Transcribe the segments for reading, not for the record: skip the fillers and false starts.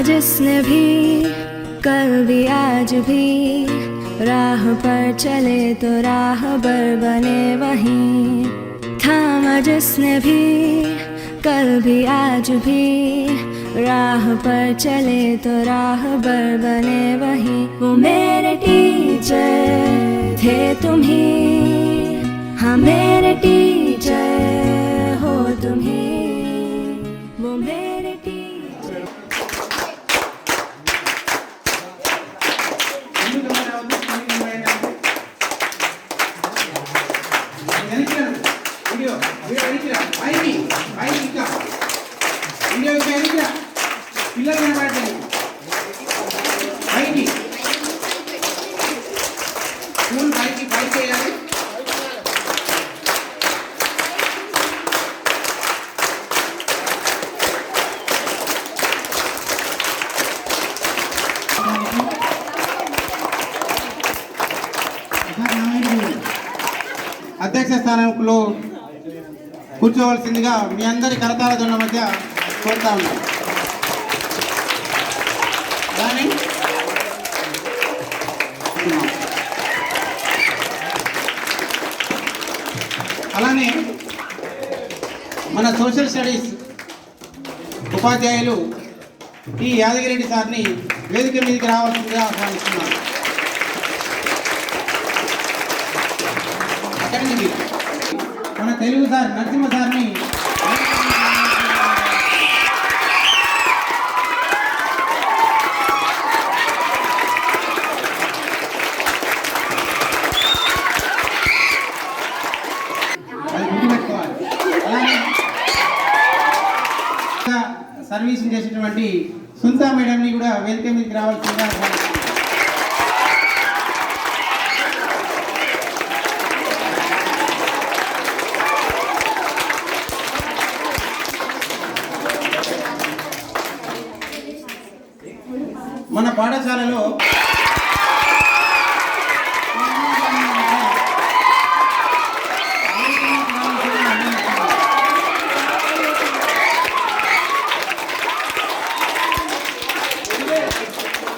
जिसने भी कल भी आज भी राह पर चले तो राहबर बने वहीं। थामा जिसने भी कल भी आज भी राह पर चले तो राहबर बने वहीं। वो मेरे टीचर थे तुम ही, हाँ मेरे टीचर हो तुम ही, वो मेरे टीचर। అధ్యక్ష స్థానంలో కూర్చోవలసిందిగా మీ అందరి కరతాళ ధ్వనుల మధ్య కోరుతా ఉన్నాం. అలానే మన సోషల్ స్టడీస్ ఉపాధ్యాయులు టి యాదగిరెడ్డి సార్ని వేదిక మీదకి రావాల్సిందిగా ఆహ్వానిస్తున్నాను. మన తెలుగు సార్ నరసింహ సార్ని సర్వీసింగ్ చేసేటువంటి సుంతా మేడంని కూడా వేదిక మీదకి రావాల్సిందిగా మన పాఠశాలలో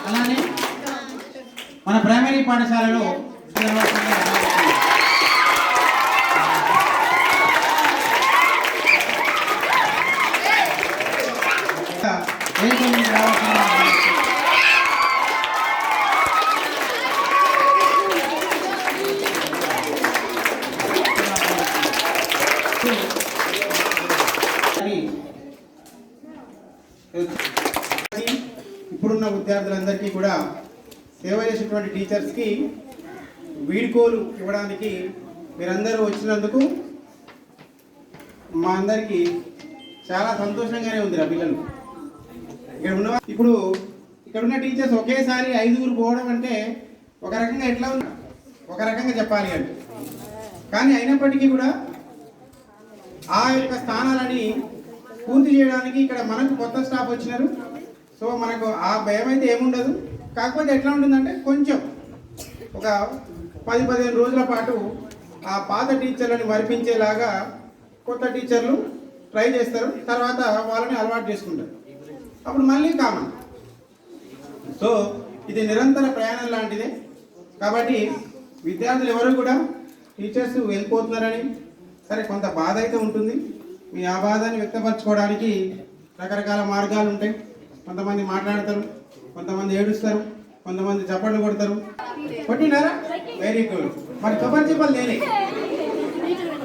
అలానే మన ప్రైమరీ పాఠశాలలో ఇప్పుడున్న విద్యార్థులందరికీ కూడా సేవ చేసేటువంటి టీచర్స్కి వీడ్కోలు ఇవ్వడానికి మీరందరూ వచ్చినందుకు మా అందరికీ చాలా సంతోషంగానే ఉంది. ఆ పిల్లలు ఇక్కడ ఉన్న టీచర్స్ ఒకేసారి 5గురు పోవడం అంటే ఒక రకంగా ఎట్లా ఉంది, ఒక రకంగా చెప్పాలి అంటే, కానీ అయినప్పటికీ కూడా ఆ యొక్క స్థానాలని పూర్తి చేయడానికి ఇక్కడ మనకు కొత్త స్టాఫ్ వచ్చినారు. సో మనకు ఆ భయం అయితే ఏముండదు. కాకపోతే ఎట్లా ఉంటుందంటే కొంచెం ఒక 10-15 రోజుల పాటు ఆ పాత టీచర్లని మరిపించేలాగా కొత్త టీచర్లు ట్రై చేస్తారు. తర్వాత వాళ్ళని అలవాటు చేసుకుంటారు. అప్పుడు మళ్ళీ కామన్. సో ఇది నిరంతర ప్రయాణం లాంటిదే. కాబట్టి విద్యార్థులు ఎవరు కూడా టీచర్స్ వెళ్ళిపోతున్నారని సరే కొంత బాధ అయితే ఉంటుంది. మీ ఆ బాధని వ్యక్తపరచుకోవడానికి రకరకాల మార్గాలు ఉంటాయి. కొంతమంది మాట్లాడతారు, కొంతమంది ఏడుస్తారు, కొంతమంది చప్పట్లు కొడతారు. కొట్టినారా? Very good. మరి కొబ్బరి చిప్పలు నేనే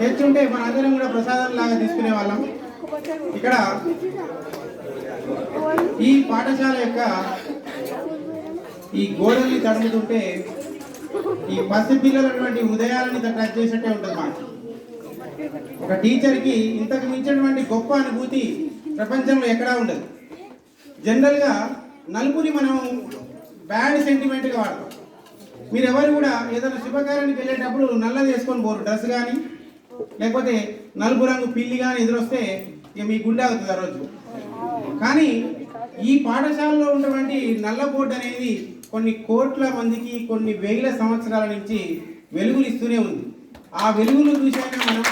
తెచ్చుంటే మన అందరం కూడా ప్రసాదం లాగా తీసుకునే వాళ్ళం. ఇక్కడ ఈ పాఠశాల యొక్క ఈ గోడల్ని తడుముతుంటే ఈ పసి పిల్లలటువంటి ఉదయాలని టచ్ చేసినట్టే ఉంటుంది. మాకు ఒక టీచర్కి ఇంతకు మించినటువంటి గొప్ప అనుభూతి ప్రపంచంలో ఎక్కడా ఉండదు. జనరల్గా నలుపుని మనం బ్యాడ్ సెంటిమెంట్గా వాడతాం. మీరు ఎవరు కూడా ఏదైనా శుభకార్యానికి వెళ్ళేటప్పుడు నల్లది వేసుకొని పోరు. డ్రెస్ కానీ లేకపోతే నలుపు రంగు పిల్లి కానీ ఎదురొస్తే ఇక మీ గుండె అవుతుంది ఆ రోజు. కానీ ఈ పాఠశాలలో ఉన్నటువంటి నల్ల బోర్డు అనేది కొన్ని కోట్ల మందికి కొన్ని వేల సంవత్సరాల నుంచి వెలుగులు ఇస్తూనే ఉంది. ఆ వెలుగులు చూసైనా మనం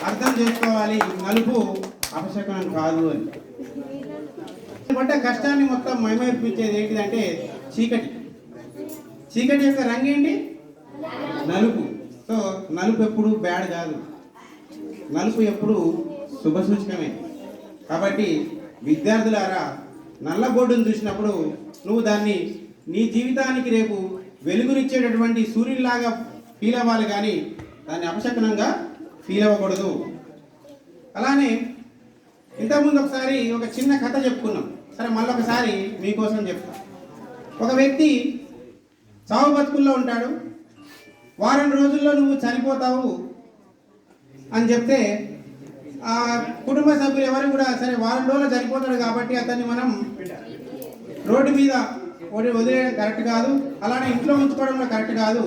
అర్థం చేసుకోవాలి. నలుపు అపశకునం కాదు అని. పడ్డ కష్టాన్ని మొత్తం మైమరిపించేది ఏంటిదంటే చీకటి. చీకటి యొక్క రంగు ఏంటి? నలుపు. సో నలుపు ఎప్పుడు బ్యాడ్ కాదు, నలుపు ఎప్పుడు శుభ సూచకమే. కాబట్టి విద్యార్థులారా, నల్ల బోర్డును చూసినప్పుడు నువ్వు దాన్ని నీ జీవితానికి రేపు వెలుగునిచ్చేటటువంటి సూర్యుడిలాగా ఫీల్ అవ్వాలి, కానీ దాన్ని అపశకునంగా ఫీల్ అవ్వకూడదు. అలానే ఇంతకుముందు ఒకసారి ఒక చిన్న కథ చెప్పుకున్నాం. సరే, మళ్ళొకసారి మీకోసం చెప్తా. ఒక వ్యక్తి చావు బతుకుల్లో ఉంటాడు. వారం రోజుల్లో నువ్వు చనిపోతావు అని చెప్తే ఆ కుటుంబ సభ్యులు ఎవరు కూడా సరే వారం రోజుల్లో చనిపోతాడు కాబట్టి అతన్ని మనం రోడ్డు మీద వదిలేయడం కరెక్ట్ కాదు, అలానే ఇంట్లో ఉంచుకోవడం కూడా కరెక్ట్ కాదు,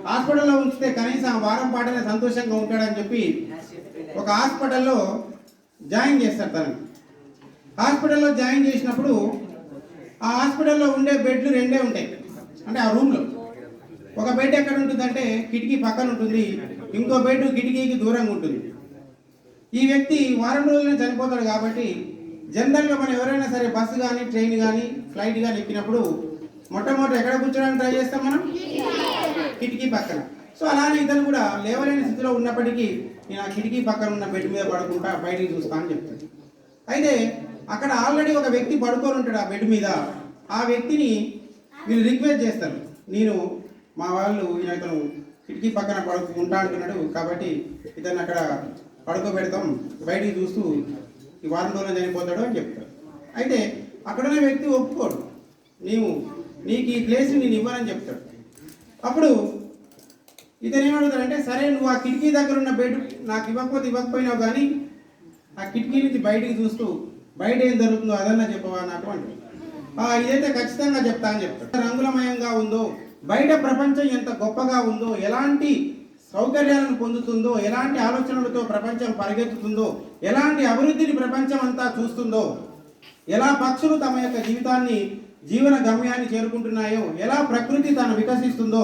హాస్పిటల్లో ఉంచితే కనీసం వారం పాటనే సంతోషంగా ఉంటాడని చెప్పి ఒక హాస్పిటల్లో జాయిన్ చేస్తారు. తనని హాస్పిటల్లో జాయిన్ చేసినప్పుడు ఆ హాస్పిటల్లో ఉండే బెడ్లు రెండే ఉంటాయి. అంటే ఆ రూమ్లో ఒక బెడ్ ఎక్కడ ఉంటుందంటే కిటికీ పక్కన ఉంటుంది, ఇంకో బెడ్ కిటికీకి దూరంగా ఉంటుంది. ఈ వ్యక్తి వారం రోజులనే చనిపోతాడు కాబట్టి జనరల్గా మనం ఎవరైనా సరే బస్సు కానీ ట్రైన్ కానీ ఫ్లైట్ కానీ ఎక్కినప్పుడు మొట్టమొదటి ఎక్కడ కూర్చోడానికి ట్రై చేస్తాం మనం? కిటికీ పక్కన. సో అలానే ఇతను కూడా లేవలేని స్థితిలో ఉన్నప్పటికీ నేను ఆ కిటికీ పక్కన ఉన్న బెడ్ మీద పడుకుంటా బయటికి చూస్తా అని చెప్తాను. అయితే అక్కడ ఆల్రెడీ ఒక వ్యక్తి పడుకొని ఉంటాడు ఆ బెడ్ మీద. ఆ వ్యక్తిని వీళ్ళు రిక్వెస్ట్ చేస్తారు, నేను మా వాళ్ళు ఇతను కిటికీ పక్కన పడుకుంటా అంటున్నాడు కాబట్టి ఇతను అక్కడ పడుకోబెడతాం, బయటికి చూస్తూ ఈ వారం రోజులు చనిపోతాడు అని చెప్తాడు. అయితే అక్కడున్న వ్యక్తి ఒప్పుకోడు, నీకు ఈ ప్లేస్ నేను ఇవ్వనని చెప్తాడు. అప్పుడు ఇతను ఏమడుగుతాడంటే, సరే నువ్వు ఆ కిటికీ దగ్గర ఉన్న బెడ్ నాకు ఇవ్వకపోయినావు కానీ ఆ కిటికీ నుంచి బయటికి చూస్తూ బయట ఏం జరుగుతుందో అదన్నా చెప్పవా నాకు అంటే, ఇదైతే ఖచ్చితంగా చెప్తా అని చెప్తాడు. రంగులమయంగా ఉందో, బయట ప్రపంచం ఎంత గొప్పగా ఉందో, ఎలాంటి సౌకర్యాలను పొందుతుందో, ఎలాంటి ఆలోచనలతో ప్రపంచం పరిగెత్తుతుందో, ఎలాంటి అభివృద్ధిని ప్రపంచం అంతా చూస్తుందో, ఎలా పక్షులు తమ యొక్క జీవన గమ్యాన్ని చేరుకుంటున్నాయో, ఎలా ప్రకృతి తను వికసిస్తుందో,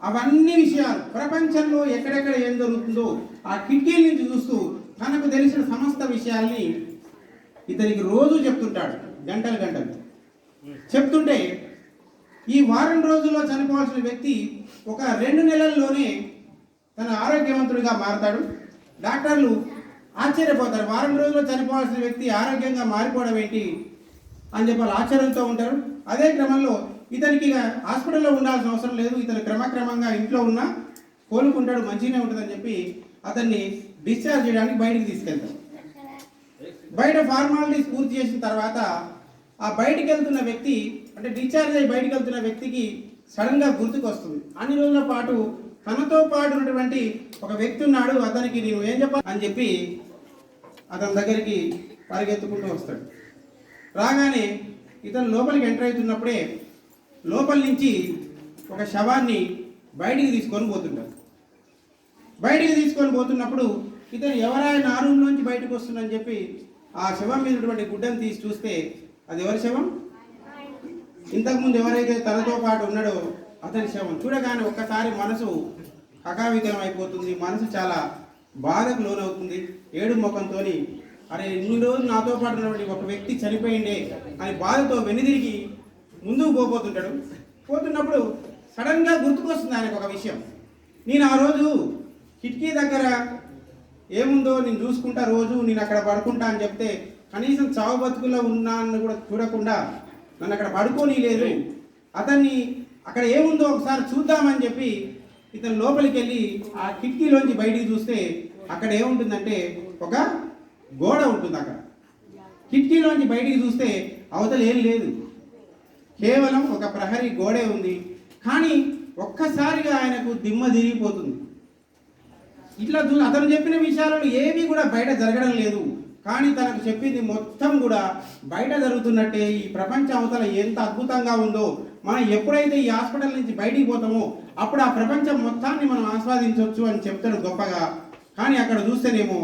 అవన్నీ విషయాలు ప్రపంచంలో ఎక్కడెక్కడ ఏం జరుగుతుందో ఆ కిటికీల నుంచి చూస్తూ తనకు తెలిసిన సమస్త విషయాల్ని ఇతనికి రోజు చెప్తుంటాడు, గంటలు చెప్తుంటే ఈ వారం రోజుల్లో చనిపోవాల్సిన వ్యక్తి ఒక 2 నెలల్లోనే తన ఆరోగ్యవంతుడిగా మారతాడు. డాక్టర్లు ఆశ్చర్యపోతారు, వారం రోజుల్లో చనిపోవాల్సిన వ్యక్తి ఆరోగ్యంగా మారిపోవడం ఏంటి అని చెప్పి ఆశ్చర్యంతో ఉంటారు. అదే క్రమంలో ఇతనికి హాస్పిటల్లో ఉండాల్సిన అవసరం లేదు, ఇతను క్రమక్రమంగా ఇంట్లో ఉన్నా కోలుకుంటాడు, మంచిగానే ఉంటుందని చెప్పి అతన్ని డిశ్చార్జ్ చేయడానికి బయటికి తీసుకెళ్తారు. బయట ఫార్మాలిటీస్ పూర్తి చేసిన తర్వాత ఆ బయటికి వెళ్తున్న వ్యక్తి, అంటే డిశ్చార్జ్ అయ్యి బయటికి వెళ్తున్న వ్యక్తికి సడన్గా గుర్తుకు వస్తుంది, అన్ని రోజుల పాటు తనతో పాటు ఉన్నటువంటి ఒక వ్యక్తి ఉన్నాడు, అతనికి నేను ఏం చెప్పాలి అని చెప్పి అతని దగ్గరికి పరిగెత్తుకుంటూ వస్తాడు. రాగానే ఇతను లోపలికి ఎంటర్ అవుతున్నప్పుడే లోపల నుంచి ఒక శవాన్ని బయటికి తీసుకొని పోతుంటారు. బయటికి తీసుకొని పోతున్నప్పుడు ఇతను ఎవరైనా ఆ రూమ్ నుంచి బయటకు వస్తుందని చెప్పి ఆ శవం మీద ఉన్నటువంటి గుడ్డను తీసి చూస్తే అది ఎవరి శవం? ఇంతకుముందు ఎవరైతే తనతో పాటు ఉన్నాడో అతని శవం. చూడగానే ఒక్కసారి మనసు కకావికలం అయిపోతుంది, మనసు చాలా బాధకు లోనవుతుంది. ఏడు ముఖంతో అరే ఇన్ని రోజులు నాతో పాటు ఉన్నటువంటి ఒక వ్యక్తి చనిపోయిండే అని బాధతో వెనుదిరిగి ముందుకు పోతున్నప్పుడు సడన్గా గుర్తుకొస్తుంది ఆయనకు ఒక విషయం. నేను ఆ రోజు కిటికీ దగ్గర ఏముందో నేను చూసుకుంటా, రోజు నేను అక్కడ పడుకుంటా అని చెప్తే కనీసం చావు బతుకుల్లో ఉన్నాను కూడా చూడకుండా నన్ను అక్కడ పడుకోని లేదు, అతన్ని అక్కడ ఏముందో ఒకసారి చూద్దామని చెప్పి ఇతను లోపలికి వెళ్ళి ఆ కిటికీలోంచి బయటికి చూస్తే అక్కడ ఏముంటుందంటే ఒక గోడ ఉంటుంది. అక్కడ కిటికీలోంచి బయటికి చూస్తే అవతల ఏం లేదు, కేవలం ఒక ప్రహరీ గోడే ఉంది. కానీ ఒక్కసారిగా ఆయనకు దిమ్మ తిరిగిపోతుంది. ఇట్లా అతను చెప్పిన విషయాలను ఏవి కూడా బయట జరగడం లేదు, కానీ తనకు చెప్పింది మొత్తం కూడా బయట జరుగుతున్నట్టే. ఈ ప్రపంచ అవతల ఎంత అద్భుతంగా ఉందో, మనం ఎప్పుడైతే ఈ హాస్పిటల్ నుంచి బయటికి పోతామో అప్పుడు ఆ ప్రపంచం మొత్తాన్ని మనం ఆస్వాదించవచ్చు అని చెప్తాడు గొప్పగా. కానీ అక్కడ చూస్తేనేమో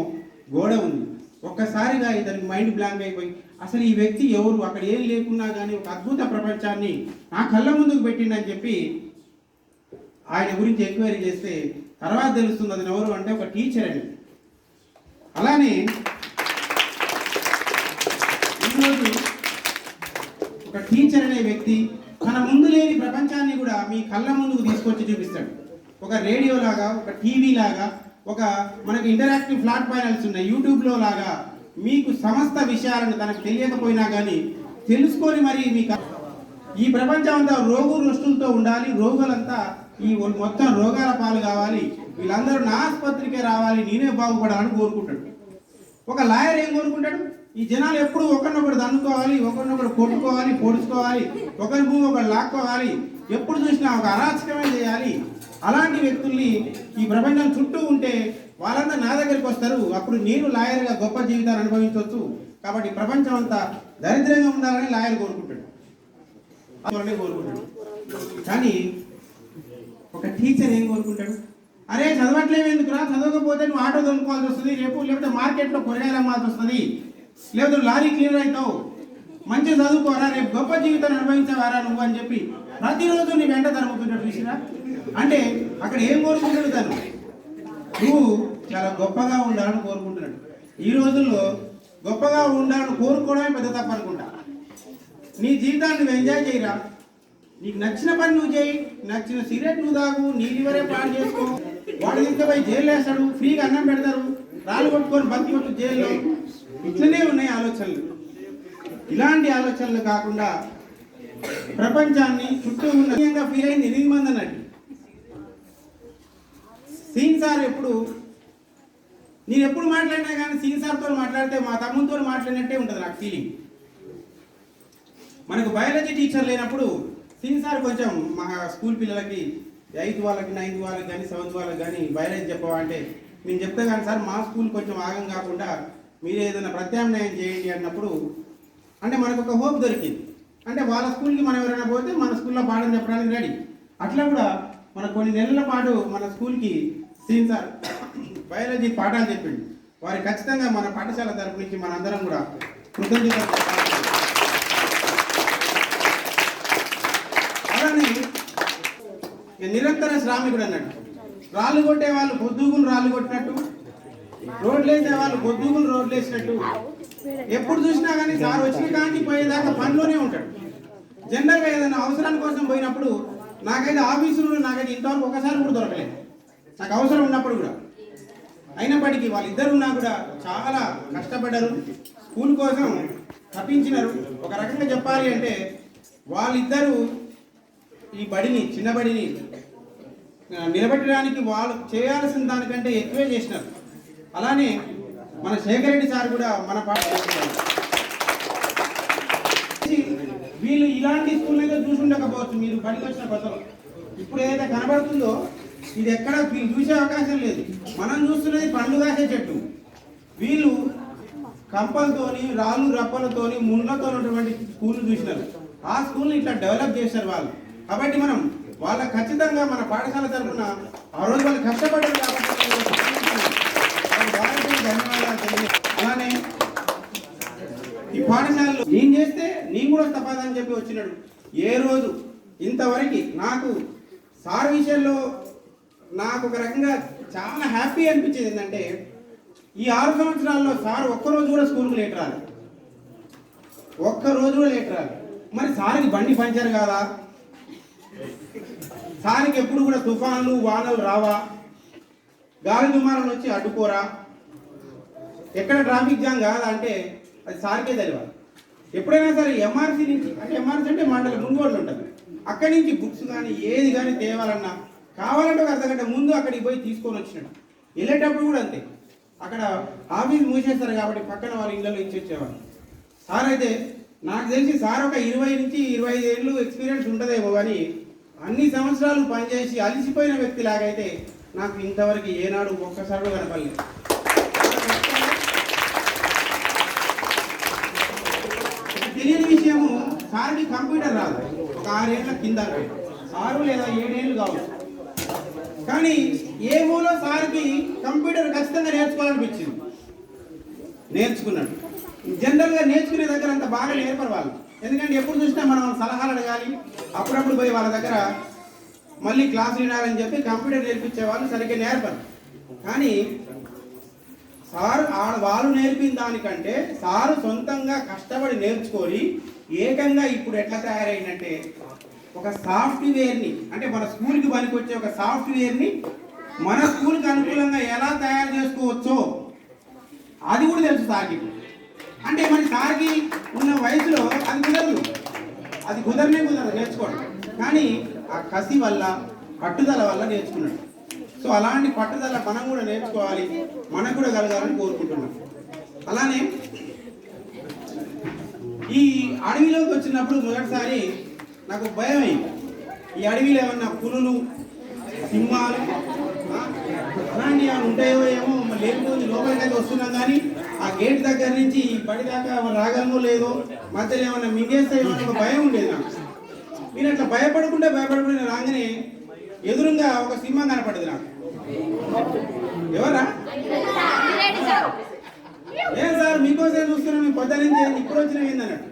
గోడ ఉంది. ఒక్కసారిగా ఇతనికి మైండ్ బ్లాంక్ అయిపోయి అసలు ఈ వ్యక్తి ఎవరు, అక్కడ ఏం లేకున్నా కానీ ఒక అద్భుత ప్రపంచాన్ని నా కళ్ళ ముందుకు పెట్టిండని చెప్పి ఆయన గురించి ఎంక్వైరీ చేస్తే తర్వాత తెలుస్తుంది అతను ఎవరు అంటే ఒక టీచర్ అని. అలానే టీచర్ అనే వ్యక్తి మన ముందు లేని ప్రపంచాన్ని కూడా మీ కళ్ళ ముందుకు తీసుకొచ్చి చూపిస్తాడు. ఒక రేడియో లాగా, ఒక టీవీ లాగా, ఒక మనకి ఇంటరాక్టివ్ ఫ్లాట్ ప్యానల్స్ ఉన్నాయి యూట్యూబ్లో లాగా మీకు సమస్త విషయాలను తనకు తెలియకపోయినా కానీ తెలుసుకొని మరి మీకు ఈ ప్రపంచం అంతా రోగు రుష్టులతో ఉండాలి, రోగులంతా ఈ మొత్తం రోగాల పాలు కావాలి, వీళ్ళందరూ నా ఆసుపత్రికే రావాలి, నేనే బాగుపడాలని కోరుకుంటాడు. ఒక లాయర్ ఏం కోరుకుంటాడు? ఈ జనాలు ఎప్పుడు ఒకరినొకరు దన్నుకోవాలి, ఒకరినొకరు కొట్టుకోవాలి, పొడుచుకోవాలి, ఒకరి భూమి ఒకరు లాక్కోవాలి, ఎప్పుడు చూసినా ఒక అరాచకమే చేయాలి. అలాంటి వ్యక్తుల్ని ఈ ప్రపంచం చుట్టూ ఉంటే వాళ్ళంతా నా దగ్గరికి వస్తారు, అప్పుడు నేను లాయర్గా గొప్ప జీవితాన్ని అనుభవించవచ్చు. కాబట్టి ప్రపంచం అంతా దరిద్రంగా ఉండాలని లాయర్ కోరుకుంటాడు. కానీ ఒక టీచర్ ఏం కోరుకుంటాడు? అరే చదవట్లేవు ఎందుకురా, చదవకపోతే నువ్వు ఆటో దొరుకుకోవాల్సి వస్తుంది, లేకపోతే మార్కెట్లో కూరగాయలు అమ్మాల్సి వస్తుంది, లేకపోతే లారీ క్లీనర్ అవుతావు, మంచిగా చదువుకోరా, రేపు గొప్ప జీవితాన్ని అనుభవించేవారా నువ్వు అని చెప్పి ప్రతిరోజు నీ వెంట తరుముతుంటాడు. చూసినా అంటే అక్కడ ఏం కోరుకుంటాడు? తను నువ్వు చాలా గొప్పగా ఉండాలని కోరుకుంటున్నాడు. ఈ రోజుల్లో గొప్పగా ఉండాలని కోరుకోవడమే పెద్ద తప్పు అనుకుంటా. నీ జీవితాన్ని నువ్వు ఎంజాయ్ చేయరా, నీకు నచ్చిన పని నువ్వు చేయి, నచ్చిన సిగరెట్ నువ్వు తాగు, నీ లివరే ప్లాన్ చేసుకో, వాడు తీసుకుపోయి జైలు వేస్తాడు, ఫ్రీగా అన్నం పెడతారు, రాళ్ళు కొట్టుకొని బతి కొట్టు జైల్లో. ఇట్లనే ఉన్నాయి ఆలోచనలు. ఇలాంటి ఆలోచనలు కాకుండా ప్రపంచాన్ని చుట్టూ ఉన్న ఫీల్ అయింది 8 మంది అన్నట్టు. సీన్ సార్ నేను ఎప్పుడు మాట్లాడినా కానీ సీన్ సార్తో మాట్లాడితే మా తమ్ముతో మాట్లాడినట్టే ఉంటుంది నాకు ఫీలింగ్. మనకు బయాలజీ టీచర్ లేనప్పుడు సీన్ సార్ కొంచెం మా స్కూల్ పిల్లలకి 8th వాళ్ళకి 9th వాళ్ళకి కానీ 7th వాళ్ళకి కానీ బయాలజీ చెప్పవా అంటే నేను చెప్తే కానీ సార్ మా స్కూల్ కొంచెం ఆగం కాకుండా మీరు ఏదైనా ప్రత్యామ్నాయం చేయండి అన్నప్పుడు అంటే మనకు ఒక హోప్ దొరికింది. అంటే వాళ్ళ స్కూల్కి మనం ఎవరైనా పోతే మన స్కూల్లో పాఠం చెప్పడానికి రెడీ. అట్లా కూడా మన కొన్ని నెలల పాటు మన స్కూల్కి సీన్ సార్ బయాలజీ పాఠాలు చెప్పిండు. వారి ఖచ్చితంగా మన పాఠశాల తరపు నుంచి మనందరం కూడా కృతజ్ఞతలు. అలానే నిరంతర శ్రామికుడు అన్నట్టు. రాళ్ళు కొట్టే వాళ్ళు పొద్దుగులు రాళ్ళు కొట్టినట్టు, రోడ్లు వేసే వాళ్ళు పొద్దుగులు రోడ్లు వేసినట్టు, ఎప్పుడు చూసినా కానీ సార్ వచ్చిన కానీ పోయేదాకా పనిలోనే ఉంటాడు. జనరల్గా ఏదైనా అవసరం కోసం పోయినప్పుడు నాకైతే ఆఫీసులో నాకైతే ఇంతవరకు ఒకసారి కూడా దొరకలేదు, నాకు అవసరం ఉన్నప్పుడు కూడా. అయినప్పటికీ వాళ్ళిద్దరు ఉన్నా కూడా చాలా కష్టపడ్డారు, స్కూల్ కోసం తప్పించినారు. ఒక రకంగా చెప్పాలి అంటే వాళ్ళిద్దరూ ఈ బడిని, చిన్న బడిని నిలబెట్టడానికి వాళ్ళు చేయాల్సిన దానికంటే ఎక్కువే చేసినారు. అలానే మన శేఖర్ రెడ్డి సార్ కూడా మన వీళ్ళు ఇలాంటి స్కూల్ అయితే చూసి ఉండకపోవచ్చు మీరు బడికి వచ్చిన కొత్తలో. ఇప్పుడు ఏదైతే కనబడుతుందో ఇది ఎక్కడ చూసే అవకాశం లేదు. మనం చూస్తున్నది పండు కాసే చెట్టు. వీళ్ళు కంపలతోని, రాళ్ళు రప్పలతోని, ముళ్ళతో ఉన్నటువంటి స్కూల్ చూసినారు. ఆ స్కూల్ని ఇట్లా డెవలప్ చేశారు వాళ్ళు. కాబట్టి మనం వాళ్ళ ఖచ్చితంగా మన పాఠశాల తరఫున ఆ రోజు వాళ్ళు కష్టపడ్డారు కాబట్టి ధన్యవాదాలు. అలానే ఈ పాఠశాలలో నేను చేస్తే నేను కూడా తప్పదని చెప్పి వచ్చినాడు. ఏ రోజు ఇంతవరకు నాకు సార్ విషయంలో నాకు ఒక రకంగా చాలా హ్యాపీ అనిపించేది ఏంటంటే ఈ 6 సంవత్సరాల్లో సార్ ఒక్కరోజు కూడా స్కూల్కి లేట్ రాలి, ఒక్కరోజు కూడా లేట్ రాలి. మరి సార్కి బండి పంచర్ కాదా? సార్కి ఎప్పుడు కూడా తుఫాన్లు వానలు రావా? గాలి దుమారాలు వచ్చి అడ్డుకోరా? ఎక్కడ ట్రాఫిక్ జామ్ కాదా అంటే అది సార్కే తెలియాలి. ఎప్పుడైనా సరే ఎంఆర్సీ నుంచి, అంటే ఎంఆర్సీ అంటే మండలి ముంగోళ్ళు ఉంటుంది, అక్కడి నుంచి బుక్స్ కానీ ఏది కానీ తేవాలన్నా కావాలంటే ఒక అర్ధగంట ముందు అక్కడికి పోయి తీసుకొని వచ్చినాడు. వెళ్ళేటప్పుడు కూడా అంతే, అక్కడ ఆఫీస్ మూసేస్తారు కాబట్టి పక్కన వాళ్ళ ఇళ్ళలో ఇచ్చి వచ్చేవాళ్ళు. సార్ అయితే నాకు తెలిసి సార్ ఒక 20 నుంచి 25 ఏళ్ళు ఎక్స్పీరియన్స్ ఉంటుందేమో, కానీ అన్ని సంవత్సరాలు పనిచేసి అలసిపోయిన వ్యక్తి లాగైతే నాకు ఇంతవరకు ఏనాడు ఒక్కసారి కనపడలేదు. తెలియని విషయము, సార్కి కంప్యూటర్ రాదు, ఒక 6 ఏళ్ళ కింద 6 లేదా 7 ఏళ్ళు కావచ్చు. కానీ ఏ మూలో సార్కి కంప్యూటర్ ఖచ్చితంగా నేర్చుకోవాలనిపించింది, నేర్చుకున్నాడు. జనరల్గా నేర్చుకునే దగ్గర అంత బాగా నేర్పరు వాళ్ళు, ఎందుకంటే ఎప్పుడు చూసినా మనం సలహాలు అడగాలి, అప్పుడప్పుడు పోయి వాళ్ళ దగ్గర మళ్ళీ క్లాసులు వినాలని చెప్పి కంప్యూటర్ నేర్పించే వాళ్ళు సరిగ్గా నేర్పరు. కానీ సార్ వాళ్ళు నేర్పిన దానికంటే సారు సొంతంగా కష్టపడి నేర్చుకొని ఏకంగా ఇప్పుడు ఎట్లా తయారైందంటే ఒక సాఫ్ట్వేర్ని, అంటే మన స్కూల్కి పనికొచ్చే ఒక సాఫ్ట్వేర్ని మన స్కూల్కి అనుకూలంగా ఎలా తయారు చేసుకోవచ్చో అది కూడా తెలుసు సార్కి. అంటే మరి సార్కి ఉన్న వయసులో అది కుదరదు, అది కుదరదు నేర్చుకోవడం. కానీ ఆ కసి వల్ల, పట్టుదల వల్ల నేర్చుకున్నాడు. సో అలాంటి పట్టుదల మనం కూడా నేర్చుకోవాలి, మనకు కూడా కలగాలని కోరుకుంటున్నాం. అలానే ఈ అడవిలోకి వచ్చినప్పుడు మొదటిసారి నాకు భయం అయింది. ఈ అడవిలో ఏమన్నా పులులు, సింహాలు అలాంటివి ఏమైనా ఉంటాయో ఏమో, లేకపోతే లోపలికైతే వస్తున్నాం కానీ ఆ గేట్ దగ్గర నుంచి ఈ బడి దాకా రాగలమో లేదో, మధ్యలో ఏమన్నా మింగేస్తాయో అని ఒక భయం ఉండేది నాకు. నేను అట్లా భయపడకుండా రాగానే ఎదురుగా ఒక సింహం కనపడేది నాకు. ఎవరా? ఏం సార్ మీకోసమే చూస్తున్నాం, మీ పొద్దు నుంచి ఇప్పుడు వచ్చినా ఏందన్నట్టు.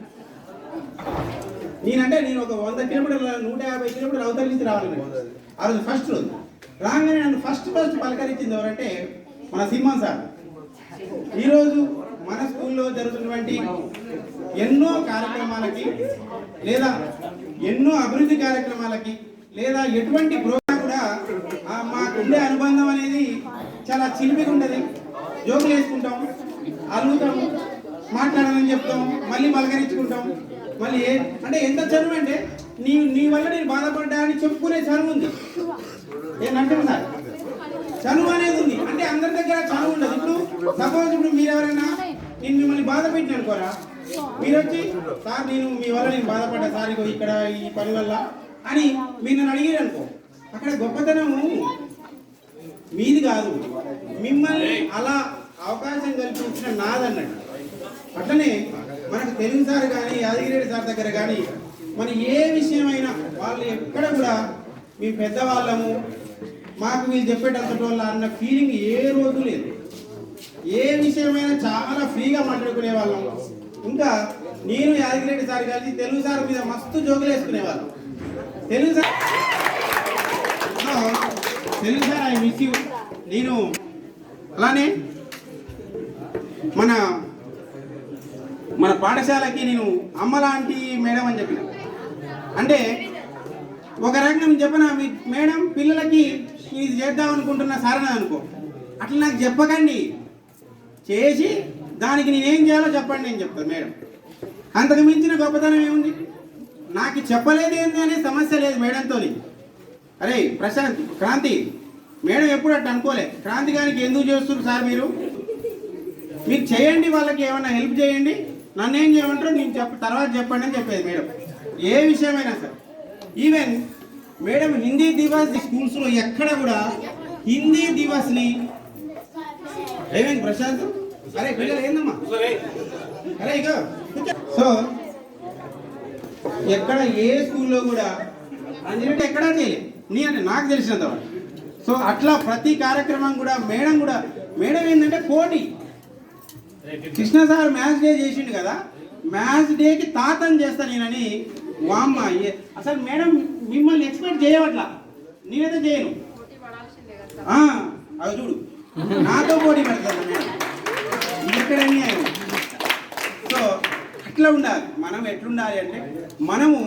నేను ఒక 100 కిలోమీటర్ల 150 కిలోమీటర్లు అవతల నుంచి రావాలన్నట్టు. ఆ రోజు ఫస్ట్ రోజు రాగానే నన్ను ఫస్ట్ పలకరించింది ఎవరంటే మన సింహం సార్. ఈరోజు మన స్కూల్లో జరుగుతున్నటువంటి ఎన్నో కార్యక్రమాలకి, లేదా ఎన్నో అభివృద్ధి కార్యక్రమాలకి, లేదా ఎటువంటి ప్రోగ్రాం కూడా మాకుండే అనుబంధం అనేది చాలా చిలిపిగా ఉంటుంది. జోకులు వేసుకుంటాం, అలుగుతాము, మాట్లాడాలని చెప్తాం, మళ్ళీ పలకరించుకుంటాం. మళ్ళీ అంటే ఎంత చదువు అంటే నీ వల్ల నేను బాధపడ్డా అని చెప్పుకునే చదువు ఉంది. ఏంటంటే సార్ చనువు అనేది ఉంది. అంటే అందరి దగ్గర చనువు ఉండదు. ఇప్పుడు సపోజ్ ఇప్పుడు మీరు ఎవరైనా నేను మిమ్మల్ని బాధ పెట్టిన అనుకోరా, మీరు వచ్చి సార్ మీ వల్ల నేను బాధపడ్డా సార్, ఇగో ఇక్కడ ఈ పని వల్ల అని మీరు నన్ను అడిగారు అనుకో, అక్కడ గొప్పతనము మీది కాదు, మిమ్మల్ని అలా అవకాశం కల్పించిన నాదన్నట్టు. అట్లనే మనకు తెలుగు సార్ కానీ, యాదగిరి సార్ దగ్గర కానీ మన ఏ విషయమైనా వాళ్ళు ఎక్కడ కూడా మీ పెద్దవాళ్ళము, మాకు వీళ్ళు చెప్పేటంతటి వాళ్ళ అన్న ఫీలింగ్ ఏ రోజు లేదు. ఏ విషయమైనా చాలా ఫ్రీగా మాట్లాడుకునే వాళ్ళం. ఇంకా నేను యాదగిరి సార్ కలిసి తెలుగు సార్ మీద మస్తు జోకులు వేసుకునేవాళ్ళం. Telugu sir I miss you. నేను అలానే మన పాఠశాలకి నేను అమ్మలాంటి మేడం అని చెప్పిన. అంటే ఒక రకంగా చెప్పిన మీ మేడం పిల్లలకి ఇది చేద్దాం అనుకుంటున్నా సారని అనుకో, అట్లా నాకు చెప్పకండి, చేసి దానికి నేనేం చేయాలో చెప్పండి నేను చెప్తాను మేడం. అంతకు మించిన గొప్పతనం ఏముంది? నాకు చెప్పలేదు ఏంటి అనే సమస్య లేదు మేడంతో. అరే ప్రశాంత్, క్రాంతి మేడం ఎప్పుడు అట్లా అనుకోలే, క్రాంతి గారికి ఎందుకు చేస్తున్నారు సార్ మీరు చేయండి, వాళ్ళకి ఏమైనా హెల్ప్ చేయండి, నన్ను ఏం చేయమంటారో నేను తర్వాత చెప్పండి అని చెప్పేది మేడం. ఏ విషయమైనా sir. Even madam Hindi Divas స్కూల్స్లో ఎక్కడ కూడా హిందీ దివస్ని ఏమైంది ప్రశాంత్? అరే పిల్లలు ఏందమ్మా, అరే ఇక సో ఎక్కడ ఏ స్కూల్లో కూడా అంజనట్టు ఎక్కడా చేయలేదు అంటే నాకు తెలిసినంత. సో అట్లా ప్రతి కార్యక్రమం కూడా మేడం ఏంటంటే పోటీ. కృష్ణ సార్ మ్యాథ్స్ డే చేసిండు కదా, మ్యాథ్స్ డేకి తాతని చేస్తా నేనని. వామ్మ అసలు మేడం మిమ్మల్ని ఎక్స్పెక్ట్ చేయవట్లా, నేనైతే చేయను. అది చూడు నాతో పోటీ పెడతాను మేడం, ఇక్కడన్నీ. సో అట్లా ఉండాలి. మనం ఎట్లుండాలి అంటే మనము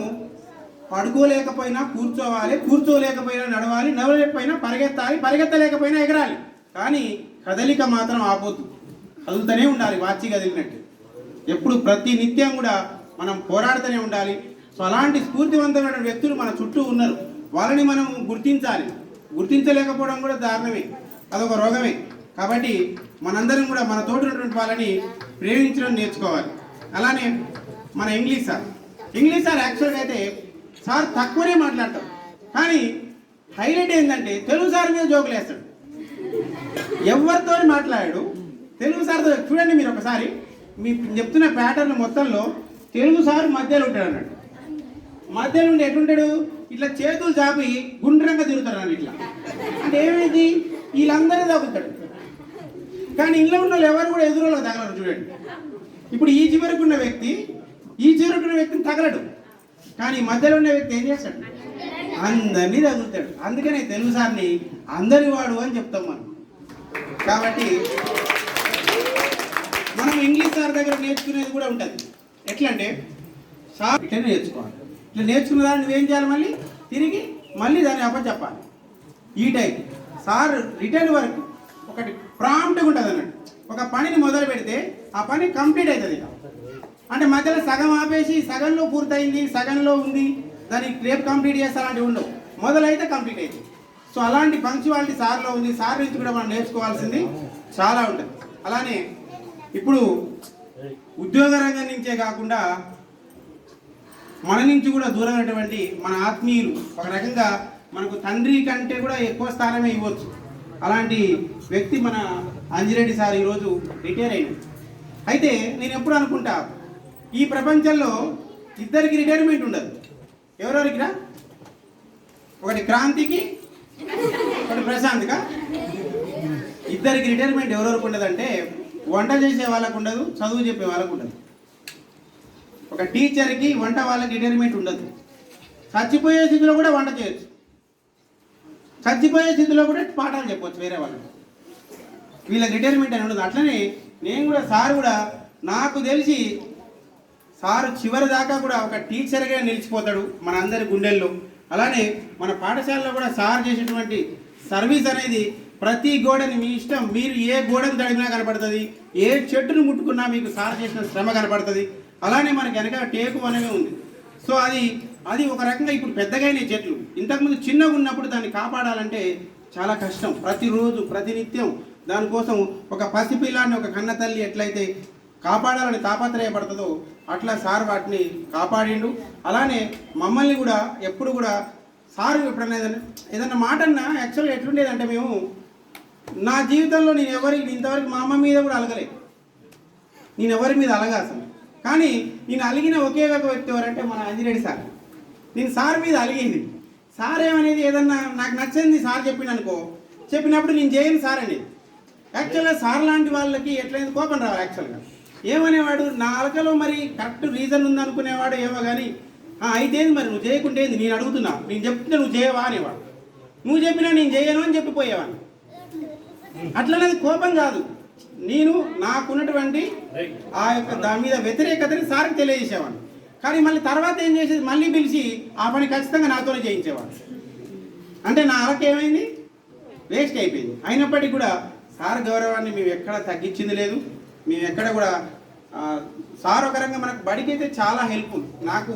పడుకోలేకపోయినా కూర్చోవాలి, కూర్చోలేకపోయినా నడవాలి, నడవలేకపోయినా పరిగెత్తాలి, పరిగెత్తలేకపోయినా ఎగరాలి. కానీ కదలిక మాత్రం ఆపోద్దు, కదులుతూనే ఉండాలి వాచి కదిలినట్టు. ఎప్పుడు ప్రతి నిత్యం కూడా మనం పోరాడుతూనే ఉండాలి. సో అలాంటి స్ఫూర్తివంతమైన వ్యక్తులు మన చుట్టూ ఉన్నారు, వాళ్ళని మనం గుర్తించాలి. గుర్తించలేకపోవడం కూడా దారుణమే, అదొక రోగమే. కాబట్టి మనందరం కూడా మన తోటి ఉన్నటువంటి వాళ్ళని ప్రేమించడం నేర్చుకోవాలి. అలానే మన ఇంగ్లీష్ సార్ యాక్చువల్గా అయితే సార్ తక్కువనే మాట్లాడతాడు, కానీ హైలైట్ ఏంటంటే తెలుగు సార్ మీద జోకులు వేస్తాడు. ఎవరితో మాట్లాడాడు తెలుగు సార్తో. చూడండి మీరు ఒకసారి, మీ చెప్తున్న ప్యాటర్న్ మొత్తంలో తెలుగు సార్ మధ్యలో ఉంటాడు అన్నాడు. మధ్యలో ఉండి ఎట్లుంటాడు, ఇట్లా చేతులు చాపి గుండ్రంగా తిరుగుతాడు అన్నాడు. ఇట్లా అంటే ఏమైంది, వీళ్ళందరూ తగ్గుతాడు, కానీ ఇంట్లో ఉన్న వాళ్ళు ఎవరు కూడా ఎదురులో తగలరు. చూడండి ఇప్పుడు ఈ చివరకున్న వ్యక్తిని తగలడు, కానీ మధ్యలో ఉన్న వ్యక్తి ఏం చేస్తాడు, అందరినీ తగులుతాడు. అందుకనే తెలుగు సార్ని అందరి వాడు అని చెప్తాం మనం. కాబట్టి మనం ఇంగ్లీష్ సార్ దగ్గర నేర్చుకునేది కూడా ఉంటుంది. ఎట్లా అంటే సార్ ఇట్లా నేర్చుకోవాలి. ఇట్లా నేర్చుకున్న దాన్ని నువ్వేం చేయాలి, మళ్ళీ మళ్ళీ దాన్ని అప్పచెప్పాలి. ఈ టైప్ సార్ రిటర్న్ వర్క్ ఒకటి ప్రాంప్ట్గా ఉంటుంది అన్నట్టు. ఒక పనిని మొదలు పెడితే ఆ పని కంప్లీట్ అవుతుంది. అంటే మధ్యలో సగం ఆపేసి సగంలో పూర్తయింది, సగంలో ఉంది, దాన్ని రేపు కంప్లీట్ చేస్తే అలాంటివి ఉండవు. మొదలైతే కంప్లీట్ అవుతుంది. సో అలాంటి పంక్చువాలిటీ సార్లో ఉంది. సార్ నుంచి కూడా మనం నేర్చుకోవాల్సింది చాలా ఉంటుంది. అలానే ఇప్పుడు ఉద్యోగ రంగం నుంచే కాకుండా మన నుంచి కూడా దూరమైనటువంటి మన ఆత్మీయులు, ఒక రకంగా మనకు తండ్రి కంటే కూడా ఎక్కువ స్థానమే ఇవ్వచ్చు. అలాంటి వ్యక్తి మన అంజిరెడ్డి సార్ ఈరోజు రిటైర్ అయినాడు. అయితే నేను ఎప్పుడు అనుకుంటా, ఈ ప్రపంచంలో ఇద్దరికి రిటైర్మెంట్ ఉండదు. ఎవరెవరికిరా? ఒకటి క్రాంతికి, ఒకటి ప్రశాంత్గా. ఇద్దరికి రిటైర్మెంట్ ఎవరెవరికి ఉండదంటే, వంట చేసే వాళ్ళకు ఉండదు, చదువు చెప్పే వాళ్ళకు ఉండదు. ఒక టీచర్కి వంట వాళ్ళకి రిటైర్మెంట్ ఉండదు. చచ్చిపోయే స్థితిలో కూడా వంట చేయొచ్చు, చచ్చిపోయే స్థితిలో కూడా పాఠాలు చెప్పవచ్చు వేరే వాళ్ళకి. వీళ్ళకి రిటైర్మెంట్ అని ఉండదు. అట్లనే నేను కూడా సార్ కూడా నాకు తెలిసి సారు చివరి దాకా కూడా ఒక టీచర్గా నిలిచిపోతాడు మన అందరి గుండెల్లో. అలానే మన పాఠశాలలో కూడా సార్ చేసేటువంటి సర్వీస్ అనేది ప్రతి గోడని మీ ఇష్టం, మీరు ఏ గోడను తడిగినా కనపడుతుంది, ఏ చెట్టును ముట్టుకున్నా మీకు సార్ చేసిన శ్రమ కనపడుతుంది. అలానే మనకి వెనక టేకు అనేవి ఉంది. సో అది ఒక రకంగా ఇప్పుడు పెద్దగైన చెట్లు. ఇంతకుముందు చిన్నగా ఉన్నప్పుడు దాన్ని కాపాడాలంటే చాలా కష్టం. ప్రతిరోజు ప్రతినిత్యం దానికోసం ఒక పసిపిల్లాన్ని ఒక కన్న తల్లి ఎట్లయితే కాపాడాలని తాపత్రయపడుతుందో అట్లా సార్ వాటిని కాపాడిండు. అలానే మమ్మల్ని కూడా ఎప్పుడు కూడా సార్ ఎప్పుడన్నా ఏదన్నా మాట అన్నా యాక్చువల్గా ఎట్లుండేదంటే, మేము నా జీవితంలో నేను ఇంతవరకు మా అమ్మ మీద కూడా అలగలేదు, నేను ఎవరి మీద అలగా అసలు. కానీ నేను అలిగిన ఒకే ఒక వ్యక్తి ఎవరంటే మన అంజిరెడ్డి సార్. నేను సార్ మీద అలిగింది. సార్ ఏమనేది, ఏదన్నా నాకు నచ్చింది సార్ చెప్పిండు అనుకో, చెప్పినప్పుడు నేను చేయను సార్ అనేది. యాక్చువల్గా సార్ లాంటి వాళ్ళకి ఎట్లయితే కోపం రావాలి. యాక్చువల్గా ఏమనేవాడు, నా అలకలో మరి కరెక్ట్ రీజన్ ఉందనుకునేవాడు ఏమో. కానీ అయితే మరి నువ్వు చేయకుంటే నేను అడుగుతున్నా, నేను చెప్తే నువ్వు చేయవా అనేవాడు. నువ్వు చెప్పినా నేను చేయను అని చెప్పిపోయేవాడిని. అట్లనేది కోపం కాదు, నేను నాకున్నటువంటి ఆ యొక్క దాని మీద వ్యతిరేకతని సార్కి తెలియజేసేవాడిని. కానీ మళ్ళీ తర్వాత ఏం చేసేది, మళ్ళీ పిలిచి ఆ పని ఖచ్చితంగా నాతోనే చేయించేవాడు. అంటే నా అలక ఏమైంది, వేస్ట్ అయిపోయింది. అయినప్పటికీ కూడా సార్ గౌరవాన్ని మేము ఎక్కడ తగ్గించింది లేదు. మేము ఎక్కడ కూడా సార్ ఒక రకంగా మనకు బడికి అయితే చాలా హెల్ప్ఫుల్. నాకు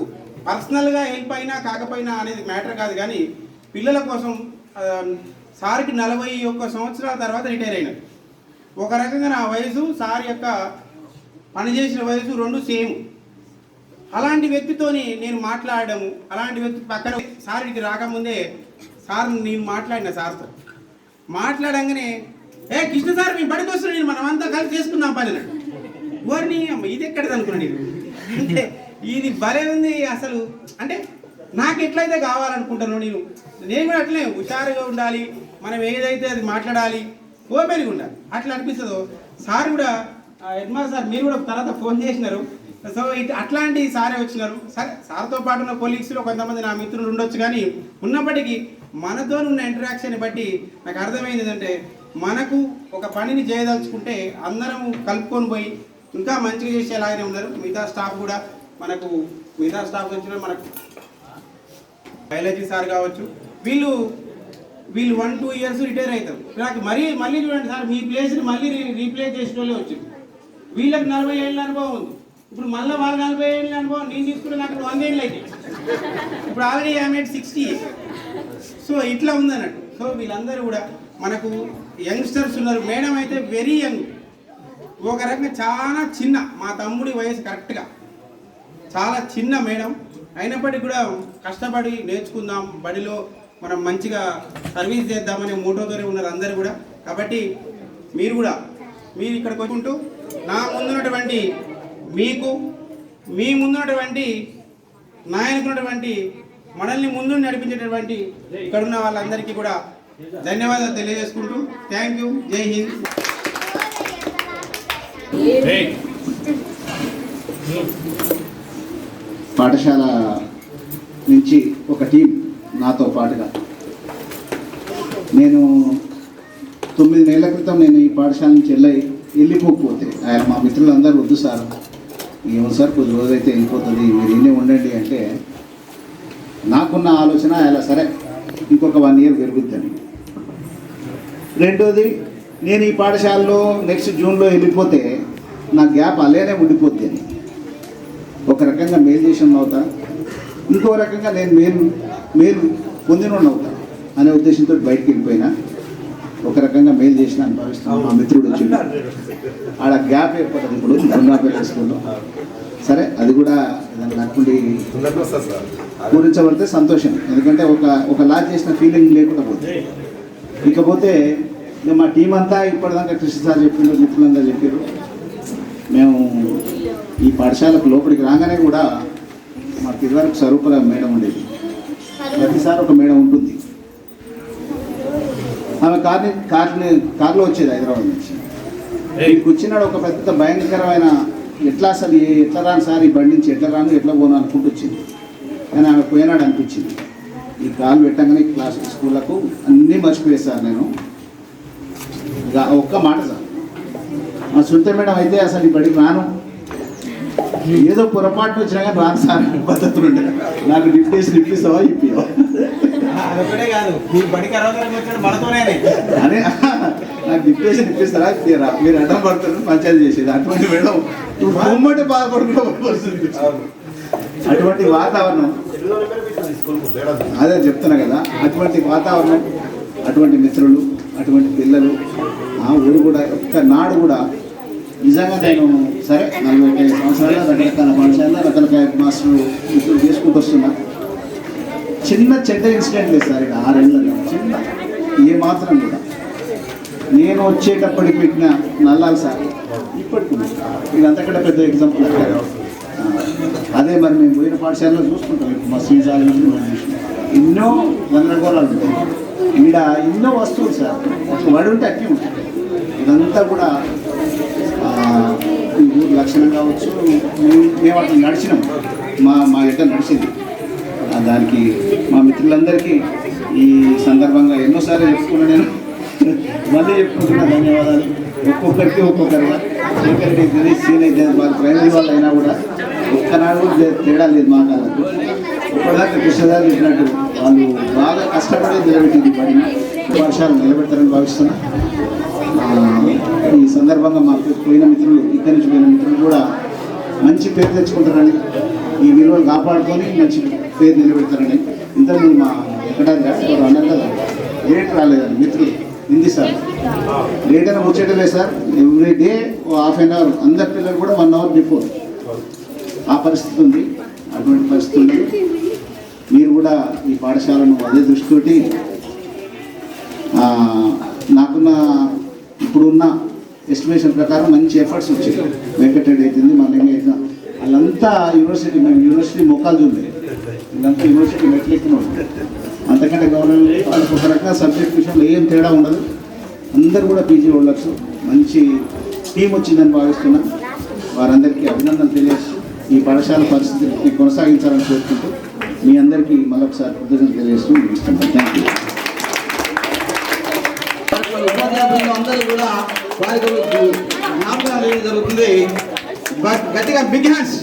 పర్సనల్గా హెల్ప్ అయినా కాకపోయినా అనేది మ్యాటర్ కాదు. కానీ పిల్లల కోసం సార్కి 41 సంవత్సరాల తర్వాత రిటైర్ అయినాడు. ఒక రకంగా నా వయసు సార్ యొక్క పనిచేసిన వయసు రెండు సేమ్. అలాంటి వ్యక్తితోని నేను మాట్లాడము, అలాంటి వ్యక్తి పక్కన సార్కి రాకముందే నేను మాట్లాడిన సార్తో. మాట్లాడంగానే, కృష్ణ సార్ మీ బడికి వస్తున్నాడు, నేను మనమంతా కలిసి చేసుకుందాం పని అన్నాడు. ఓర్ని అమ్మ ఇది ఎక్కడిది అనుకున్నాను నేను. అంటే ఇది భలే ఉంది అసలు. అంటే నాకు ఎట్లయితే కావాలనుకుంటాను నేను కూడా అట్లనే హుషారుగా ఉండాలి, మనం ఏదైతే అది మాట్లాడాలి, ఓపెన్గా ఉండాలి, అట్లా అనిపిస్తుందో. సార్ కూడా హెడ్ మాస్టర్ సార్ మీరు కూడా తర్వాత ఫోన్ చేసినారు. సో అట్లాంటి సారే వచ్చినారు. సరే సార్తో పాటు ఉన్న కొలీగ్స్లో కొంతమంది నా మిత్రులు ఉండొచ్చు. కానీ ఉన్నప్పటికీ మనతో ఉన్న ఇంటరాక్షన్ బట్టి నాకు అర్థమైంది ఏంటంటే, మనకు ఒక పనిని చేయదలుచుకుంటే అందరం కలుపుకొని పోయి ఇంకా మంచిగా చేసేలాగానే ఉన్నారు. మిగతా స్టాఫ్ కూడా మిగతా స్టాఫ్ నుంచి మనకు బయాలజీ సార్ కావచ్చు, వీళ్ళు 1-2 ఇయర్స్ రిటైర్ అవుతారు. నాకు మళ్ళీ చూడండి సార్, మీ ప్లేస్ని మళ్ళీ రీప్లేస్ చేసిన వాళ్ళే వచ్చింది. వీళ్ళకి 40 ఏళ్ళ అనుభవం ఉంది. ఇప్పుడు మళ్ళీ వాళ్ళు 40 ఏళ్ళ అనుభవం నేను తీసుకుంటే నాకు 100 ఏళ్ళు అయితే ఇప్పుడు ఆల్రెడీ ఐఎమ్ ఎట్ 60. సో ఇట్లా ఉందన్నట్టు. సో వీళ్ళందరూ కూడా మనకు యంగ్స్టర్స్ ఉన్నారు. మేడం అయితే వెరీ యంగ్, ఒక రకంగా చాలా చిన్న, మా తమ్ముడి వయసు కరెక్ట్గా చాలా చిన్న మేడం. అయినప్పటికీ కూడా కష్టపడి నేర్చుకుందాం, బడిలో మనం మంచిగా సర్వీస్ చేద్దామనే మోటోతోనే ఉన్నారు అందరూ కూడా. కాబట్టి మీరు ఇక్కడికి వచ్చుకుంటూ నా ముందున్నటువంటి మీకు, మీ ముందున్నటువంటి నాయకున్నటువంటి మనల్ని ముందు నడిపించేటటువంటి ఇక్కడున్న వాళ్ళందరికీ కూడా ధన్యవాదాలు తెలియజేసుకుంటూ థ్యాంక్ యూ. జై హింద్. పాఠశాల నుంచి ఒక టీం నాతో పాటుగా, నేను 9 నెలల క్రితం నేను ఈ పాఠశాల నుంచి వెళ్ళిపోకపోతే ఆయన మా మిత్రులందరూ వద్దు సార్ ఏమో సార్ కొద్ది రోజైతే వెళ్ళిపోతుంది, మీరు ఇన్నే ఉండండి అంటే నాకున్న ఆలోచన అలా సరే ఇంకొక 1 ఇయర్ పెరుగుద్దని. రెండోది, నేను ఈ పాఠశాలలో నెక్స్ట్ జూన్లో వెళ్ళిపోతే నా గ్యాప్ అలానే ఉండిపోద్ది అని. ఒక రకంగా మేలు చేసిన అవుతా, ఇంకో రకంగా నేను మేలు పొందిన అవుతా అనే ఉద్దేశంతో బయటికి వెళ్ళిపోయినా. ఒక రకంగా మేలు చేసిన అని భావిస్తున్నాను. మా మిత్రుడు వచ్చిండు, ఆడ గ్యాప్ ఏర్పడ్డది ఇప్పుడు గుండ్రాపల్లి స్కూల్లో. సరే అది కూడా నక్కుండి పూరించబడితే సంతోషం, ఎందుకంటే ఒక లాజ్ చేసిన ఫీలింగ్ లేకుండా పోతుంది. ఇకపోతే మా టీం అంతా ఇప్పటిదాకా కృష్ణ సార్ చెప్పిండ్రు, మిత్రులందరూ చెప్పారు. మేము ఈ పాఠశాలకు లోపలికి రాగానే కూడా మాకు ఇదివరకు స్వరూపగా మేడం ఉండేది, ప్రతిసారి ఒక మేడం ఉంటుంది. ఆమె కార్లో వచ్చేది హైదరాబాద్ నుంచి. ఇక్కడికి వచ్చినాడు ఒక పెద్ద భయంకరమైన ఎట్లా రాను సార్ ఈ బండి నుంచి ఎట్లా పోను అనుకుంటూ వచ్చింది. కానీ ఆమె పోయినాడు అనిపించింది. ఈ కాలు పెట్టగానే క్లాస్ స్కూళ్ళకు అన్నీ మర్చిపోయాను సార్ నేను. ఒక్క మాట సార్, మా సునీత మేడం అయితే అసలు ఈ బడికి రాను, ఏదో పొరపాటు వచ్చినా కానీ రాను సార్ పద్ధతులు ఉండే. నాకు డిప్యూటేషన్ ఇప్పిస్తావా ఇప్పివా అదే నాకు డిప్యూటేషన్ ఇప్పిస్తారా మీరు అడ్డం పడుతున్నారు పంచాయతీ చేసేది. అటువంటి మేడం బొమ్మటి బాధపడుతుంది. అటువంటి వాతావరణం అదే చెప్తున్నా కదా, అటువంటి వాతావరణం, అటువంటి మిత్రులు, అటువంటి పిల్లలు, ఆ ఊరు కూడా ఒక్క నాడు కూడా నిజంగా నేను సరే 45 సంవత్సరాలు రకరకాల పాఠశాలలో రకరకాల మాస్టర్లు మిత్రులు చేసుకుంటూ వస్తున్నా. చిన్న చెడ్డ ఇన్సిడెంట్ లేదు సార్, 6 ఏళ్ళలో చిన్న ఏ మాత్రం కూడా. నేను వచ్చేటప్పటికి పెట్టిన నల్లాలి సార్ ఇప్పటికి ఇది అంతకంటే పెద్ద ఎగ్జాంపుల్. అదే మరి మేము పోయిన పాఠశాలలో చూసుకుంటాం, మా శ్రీజాలు ఎన్నో గందరగోళాలు ఉంటాయి. ఈడ ఎన్నో వస్తువులు సార్, ఒక వడి ఉంటే అట్టి ఉంటుంది. ఇదంతా కూడా ఈ ఊరు లక్షణం కావచ్చు. మేము అట్లా నడిచినాం, మా యొక్క నడిచింది. దానికి మా మిత్రులందరికీ ఈ సందర్భంగా ఎన్నోసార్లు చెప్పుకున్నా, నేను మళ్ళీ చెప్పుకుంటున్నా ధన్యవాదాలు. ఒక్కొక్కరికి ఒక్కొక్కరుగా సెకండరీ అయితే సీన్ అయితే వాళ్ళు ప్రైమరీ వాళ్ళు అయినా కూడా ఒక్కనాడు తేడా లేదు మా కాళ్ళకు. ఇప్పటిదాకా కృష్ణదారు చెప్పినట్టు వాళ్ళు బాగా కష్టపడి నిలబెట్టింది పడిన వర్షాలు నిలబెడతారని భావిస్తున్నా. ఈ సందర్భంగా మా పోయిన మిత్రులు, ఇక్కడి నుంచి పోయిన మిత్రులు కూడా మంచి పేరు తెచ్చుకుంటారని, ఈ విలువలు కాపాడుకొని మంచి పేరు నిలబెడతారని. ఇంతకుముందు మా ఎక్కడాగా ఎవరు అన్నారు కదా, లేట్ రాలేదని మిత్రులు హిందీ సార్ లేట్ అయినా ముచ్చేటలేదు సార్. ఎవ్రీ డే 1/2 అవర్, అందరి పిల్లలు కూడా 1 అవర్ బిఫోర్. ఆ పరిస్థితి ఉంది. అటువంటి పరిస్థితి ఉంది. మీరు కూడా ఈ పాఠశాలను అదే దృష్టితోటి నాకున్న ఇప్పుడున్న ఎస్టిమేషన్ ప్రకారం మంచి ఎఫర్ట్స్ వచ్చాయి. వెంకటరెడ్డి అవుతుంది, మళ్ళీ అయితే వాళ్ళంతా యూనివర్సిటీ, మేము యూనివర్సిటీ మొక్కలు చూడలేదు, వీళ్ళంతా యూనివర్సిటీ మెట్లెక్కిన ఉంటుంది. అంతకంటే గవర్నమెంట్ వాళ్ళకి ఒక రకంగా సబ్జెక్ట్ విషయంలో ఏం తేడా ఉండదు. అందరూ కూడా పీజీ హోల్డర్స్, మంచి టీం వచ్చిందని భావిస్తున్నా. వారందరికీ అభినందనలు తెలియజేస్తూ ఈ పాఠశాల పరిస్థితిని కొనసాగించాలని కోరుకుంటూ మీ అందరికీ మరొకసారి కృతజ్ఞతలు తెలియజేస్తూ ఇస్తున్నాను. Thank you. అందరూ కూడా వారికి జ్ఞాపకాలు జరుగుతుంది. గట్టిగా బిగ్ హ్యాండ్స్.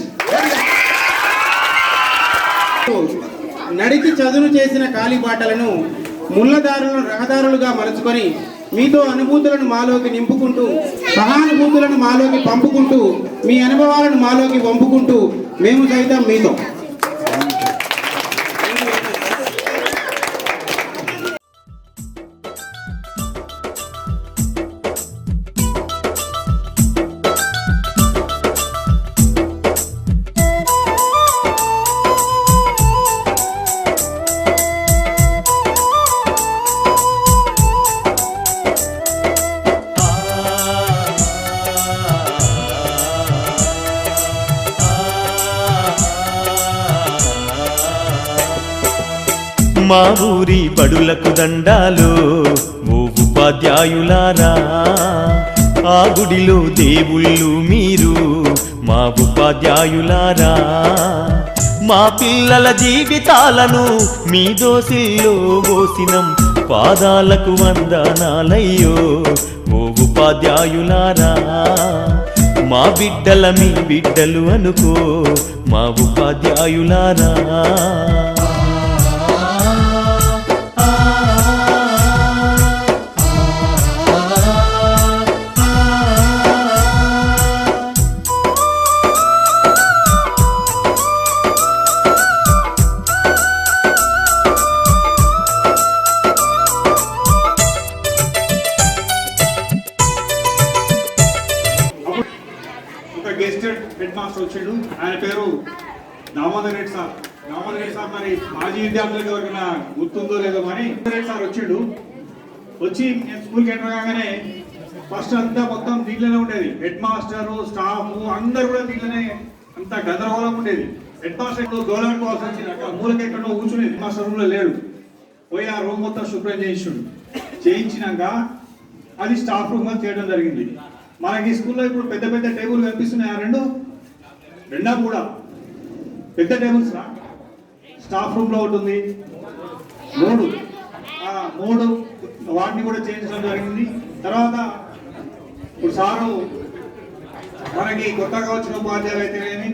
నడిచి చదును చేసిన కాలిబాటలను ముళ్ళదారులను రహదారులుగా మలుచుకొని మీతో అనుభూతులను మాలోకి నింపుకుంటూ, సహానుభూతులను మాలోకి పంపుకుంటూ, మీ అనుభవాలను మాలోకి వంపుకుంటూ మేము సైతం మీతో. మా ఊరి బడులకు దండాలు ఓ ఉపాధ్యాయులారా, ఆ గుడిలో దేవుళ్ళు మీరు మా ఉపాధ్యాయులారా. మా పిల్లల జీవితాలను మీ దోసిల్లో పోసినం, పాదాలకు వందనాలయ్యో ఓ ఉపాధ్యాయులారా. మా బిడ్డల మీ బిడ్డలు అనుకో మా ఉపాధ్యాయులారా. గెస్టెడ్ హెడ్ మాస్టర్ వచ్చాడు. ఆయన పేరు దామోదర్ రెడ్డి సార్. దామోదర్ రెడ్డి సార్ మరి మాజీ విద్యార్థులకు ఎవరికైనా గుర్తుందో లేదో కానీ రెడ్డి సార్ వచ్చాడు. వచ్చి నేను స్కూల్కి ఎంటర్ కాగానే ఫస్ట్ అంతా మొత్తం దీంట్లోనే ఉండేది. హెడ్ మాస్టరు, స్టాఫ్ అందరు కూడా దీంట్లోనే అంతా గందరగోళం ఉండేది. హెడ్ మాస్టర్ గోలాడుకోవాల్సి వచ్చింది. అక్కడ మూలకి ఎక్కడో కూర్చుని హెడ్ మాస్టర్ రూమ్ లో లేడు. పోయి ఆ రూమ్ మొత్తం శుభ్రం చేయించినాక అది స్టాఫ్ రూమ్ గా చేయడం జరిగింది. మనకి స్కూల్లో ఇప్పుడు పెద్ద పెద్ద టేబుల్ కనిపిస్తున్నాయి. ఆ రెండా కూడా పెద్ద టేబుల్స్ స్టాఫ్ రూమ్ లో ఉంటుంది. మూడు వాటిని కూడా చేయించడం జరిగింది. తర్వాత ఇప్పుడు సారు మనకి కొత్తగా వచ్చిన ఉపాధ్యాయులు అయితేనేమి,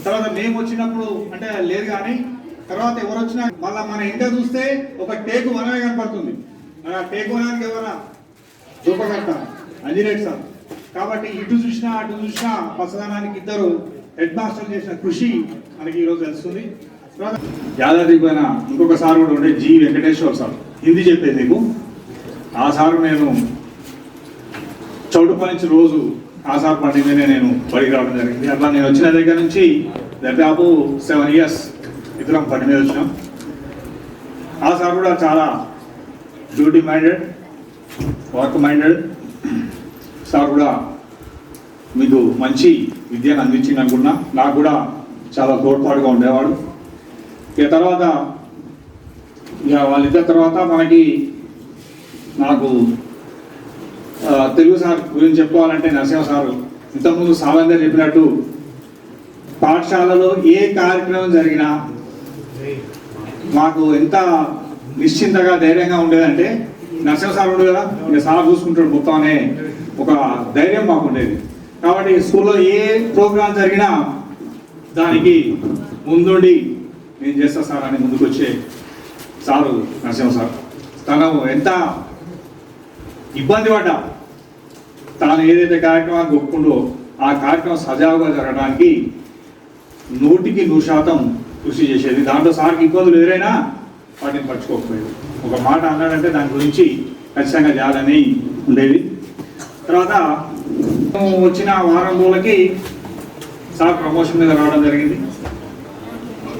తర్వాత మేము వచ్చినప్పుడు అంటే లేదు కానీ తర్వాత ఎవరు వచ్చినా మళ్ళీ మన ఇంట చూస్తే ఒక టేకు వనమే కనపడుతుంది. ఆ టేకు వనానికి ఎవరా రూపకర్త అంజిరెడ్డి సార్. కాబట్టి ఇటు చూసినా అటు చూసినా పసదనానికి ఇద్దరు హెడ్ మాస్టర్ చేసిన కృషి మనకి ఈరోజు తెలుస్తుంది. యాదాద్రి పైన ఇంకొక సార్ కూడా ఉండే జి వెంకటేశ్వర్ సార్, హిందీ చెప్పేది మీకు. ఆ సారు నేను చౌటుప్ప నుంచి రోజు ఆ సార్ పండి మీదనే నేను బడికి రావడం జరిగింది. అట్లా నేను వచ్చిన దగ్గర నుంచి దాదాపు 7 years ఇద్దరం పని మీద వచ్చినాం. ఆ సార్ కూడా చాలా duty minded, work minded sir కూడా మీకు మంచి విద్యను అందించింది అనుకున్నా. నాకు కూడా చాలా తోడ్పాటుగా ఉండేవాడు. ఇక తర్వాత వాళ్ళిద్దరి తర్వాత నాకు తెలుగు సార్ గురించి చెప్పుకోవాలంటే నరసింహ సారు ఇంతకుముందు సాలందర్ చెప్పినట్టు పాఠశాలలో ఏ కార్యక్రమం జరిగినా మాకు ఎంత నిశ్చింతగా ధైర్యంగా ఉండేదంటే నరసింహ సార్ ఉండదు కదా, ఇక సార్ చూసుకుంటాడు మొత్తం అనే ఒక ధైర్యం మాకు ఉండేది. కాబట్టి స్కూల్లో ఏ ప్రోగ్రాం జరిగినా దానికి ముందుండి నేను చేస్తా సార్ అని ముందుకు వచ్చే సారు నరసింహ సార్. తను ఎంత ఇబ్బంది పడ్డా తాను ఏదైతే కార్యక్రమాన్ని ఒప్పుకుందో ఆ కార్యక్రమం సజావుగా జరగడానికి 100% కృషి చేసేది. దాంట్లో సార్కి ఇబ్బందులు ఎదురైనా వాటిని పట్టుకోకపోయేది. ఒక మాట అన్నాడంటే దాని గురించి ఖచ్చితంగా చేయాలని ఉండేది. తర్వాత వచ్చిన వారం రోజులకి సార్ ప్రమోషన్ మీద రావడం జరిగింది.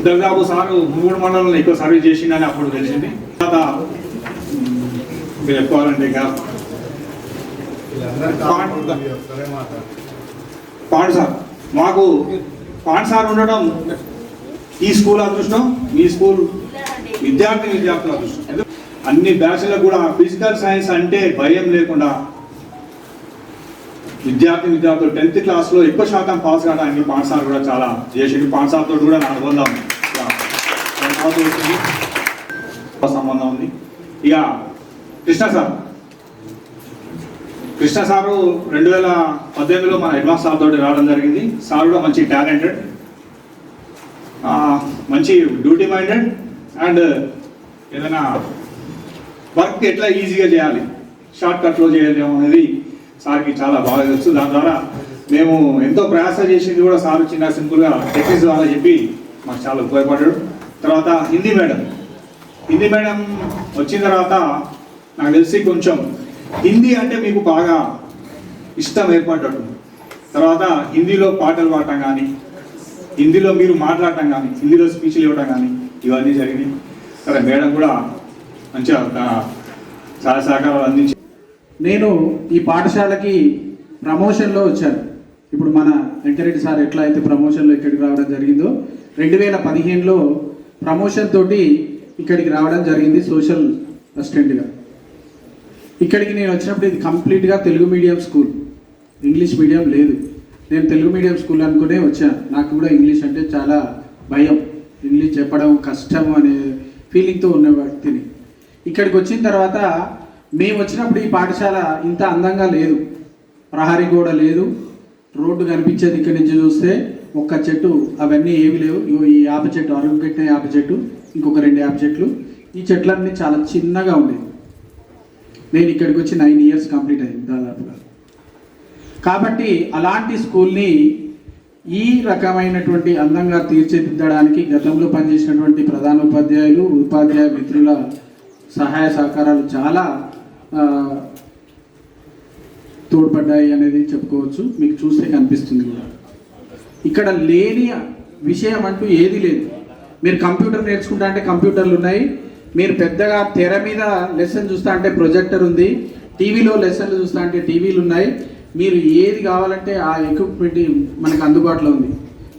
దాదాపు సారు 3 మండలంలో ఎక్కువ సర్వీస్ చేసిందని అప్పుడు తెలిసింది. తర్వాత మీరు చెప్పుకోవాలంటే ఇక పాండు సార్, మాకు పాండు సార్ ఉండడం ఈ స్కూల్ అదృష్టం, మీ స్కూల్ విద్యార్థుల అదృష్టం. అన్ని బ్యాచ్లకు కూడా ఫిజికల్ సైన్స్ అంటే భయం లేకుండా విద్యార్థులు 10th క్లాస్లో ఎక్కువ శాతం పాస్ కావడానికి పాండు సార్ కూడా చాలా చేసింది. పాండు సార్తో కూడా నా అనుబంధం సంబంధం ఉంది. ఇక కృష్ణ సారు 2018లో మన హెడ్ మాస్టర్ తోటి రావడం జరిగింది. సార్ కూడా మంచి టాలెంటెడ్, మంచి డ్యూటీ మైండెడ్ అండ్ ఏదైనా వర్క్ ఎట్లా ఈజీగా చేయాలి, షార్ట్ కట్లో చేయలేము అనేది సార్కి చాలా బాగా తెలుసు. దాని ద్వారా మేము ఎంతో ప్రయాస చేసింది కూడా సార్ చిన్న సింపుల్గా టెక్నిక్స్ ద్వారా చెప్పి మాకు చాలా ఉపయోగపడ్డాడు. తర్వాత హిందీ మేడం వచ్చిన తర్వాత నాకు తెలిసి కొంచెం హిందీ అంటే మీకు బాగా ఇష్టం ఏర్పడ్డట్టు. తర్వాత హిందీలో పాటలు పాడటం కానీ, హిందీలో మీరు మాట్లాడటం కానీ, హిందీలో స్పీచ్లు ఇవ్వడం కానీ ఇవన్నీ జరిగినాయి. సరే మేడం కూడా మంచిగా చాలా సహకారాలు అందించి నేను ఈ పాఠశాలకి ప్రమోషన్లో వచ్చాను. ఇప్పుడు మన వెంకరెడ్డి సార్ ఎట్లా అయితే ప్రమోషన్లో ఇక్కడికి రావడం జరిగిందో 2015లో ప్రమోషన్ తోటి ఇక్కడికి రావడం జరిగింది సోషల్ అసిస్టెంట్గా. ఇక్కడికి నేను వచ్చినప్పుడు ఇది కంప్లీట్గా Telugu medium school, English medium లేదు. నేను తెలుగు మీడియం స్కూల్ అనుకునే వచ్చాను. నాకు కూడా ఇంగ్లీష్ అంటే చాలా భయం, ఇంగ్లీష్ చెప్పడం కష్టం అనే ఫీలింగ్తో ఉన్న వ్యక్తిని. ఇక్కడికి వచ్చిన తర్వాత మేము వచ్చినప్పుడు ఈ పాఠశాల ఇంత అందంగా లేదు. ప్రహరీ గోడ లేదు, రోడ్డు కనిపించేది ఇక్కడి నుంచి చూస్తే ఒక్క చెట్టు, అవన్నీ ఏవి లేవు. ఈ యాప చెట్టు, అరుగు కట్టిన యాప చెట్టు, ఇంకొక 2 యాప చెట్లు. ఈ చెట్లన్నీ చాలా చిన్నగా ఉండేవి. నేను ఇక్కడికి వచ్చి 9 ఇయర్స్ కంప్లీట్ అయింది దాదాపుగా. కాబట్టి అలాంటి స్కూల్ని ఈ రకమైనటువంటి అందంగా తీర్చిదిద్దడానికి గతంలో పనిచేసినటువంటి ప్రధానోపాధ్యాయులు, ఉపాధ్యాయ మిత్రుల సహాయ సహకారాలు చాలా తోడ్పడ్డాయి అనేది చెప్పుకోవచ్చు. మీకు చూస్తే కనిపిస్తుంది కూడా. ఇక్కడ లేని విషయం అంటూ ఏది లేదు. మీరు కంప్యూటర్ నేర్చుకుంటా అంటే కంప్యూటర్లు ఉన్నాయి, మీరు పెద్దగా తెర మీద లెసన్ చూస్తా అంటే ప్రొజెక్టర్ ఉంది, టీవీలో లెసన్లు చూస్తా అంటే టీవీలు ఉన్నాయి. మీరు ఏది కావాలంటే ఆ ఎక్విప్మెంట్ మనకు అందుబాటులో ఉంది.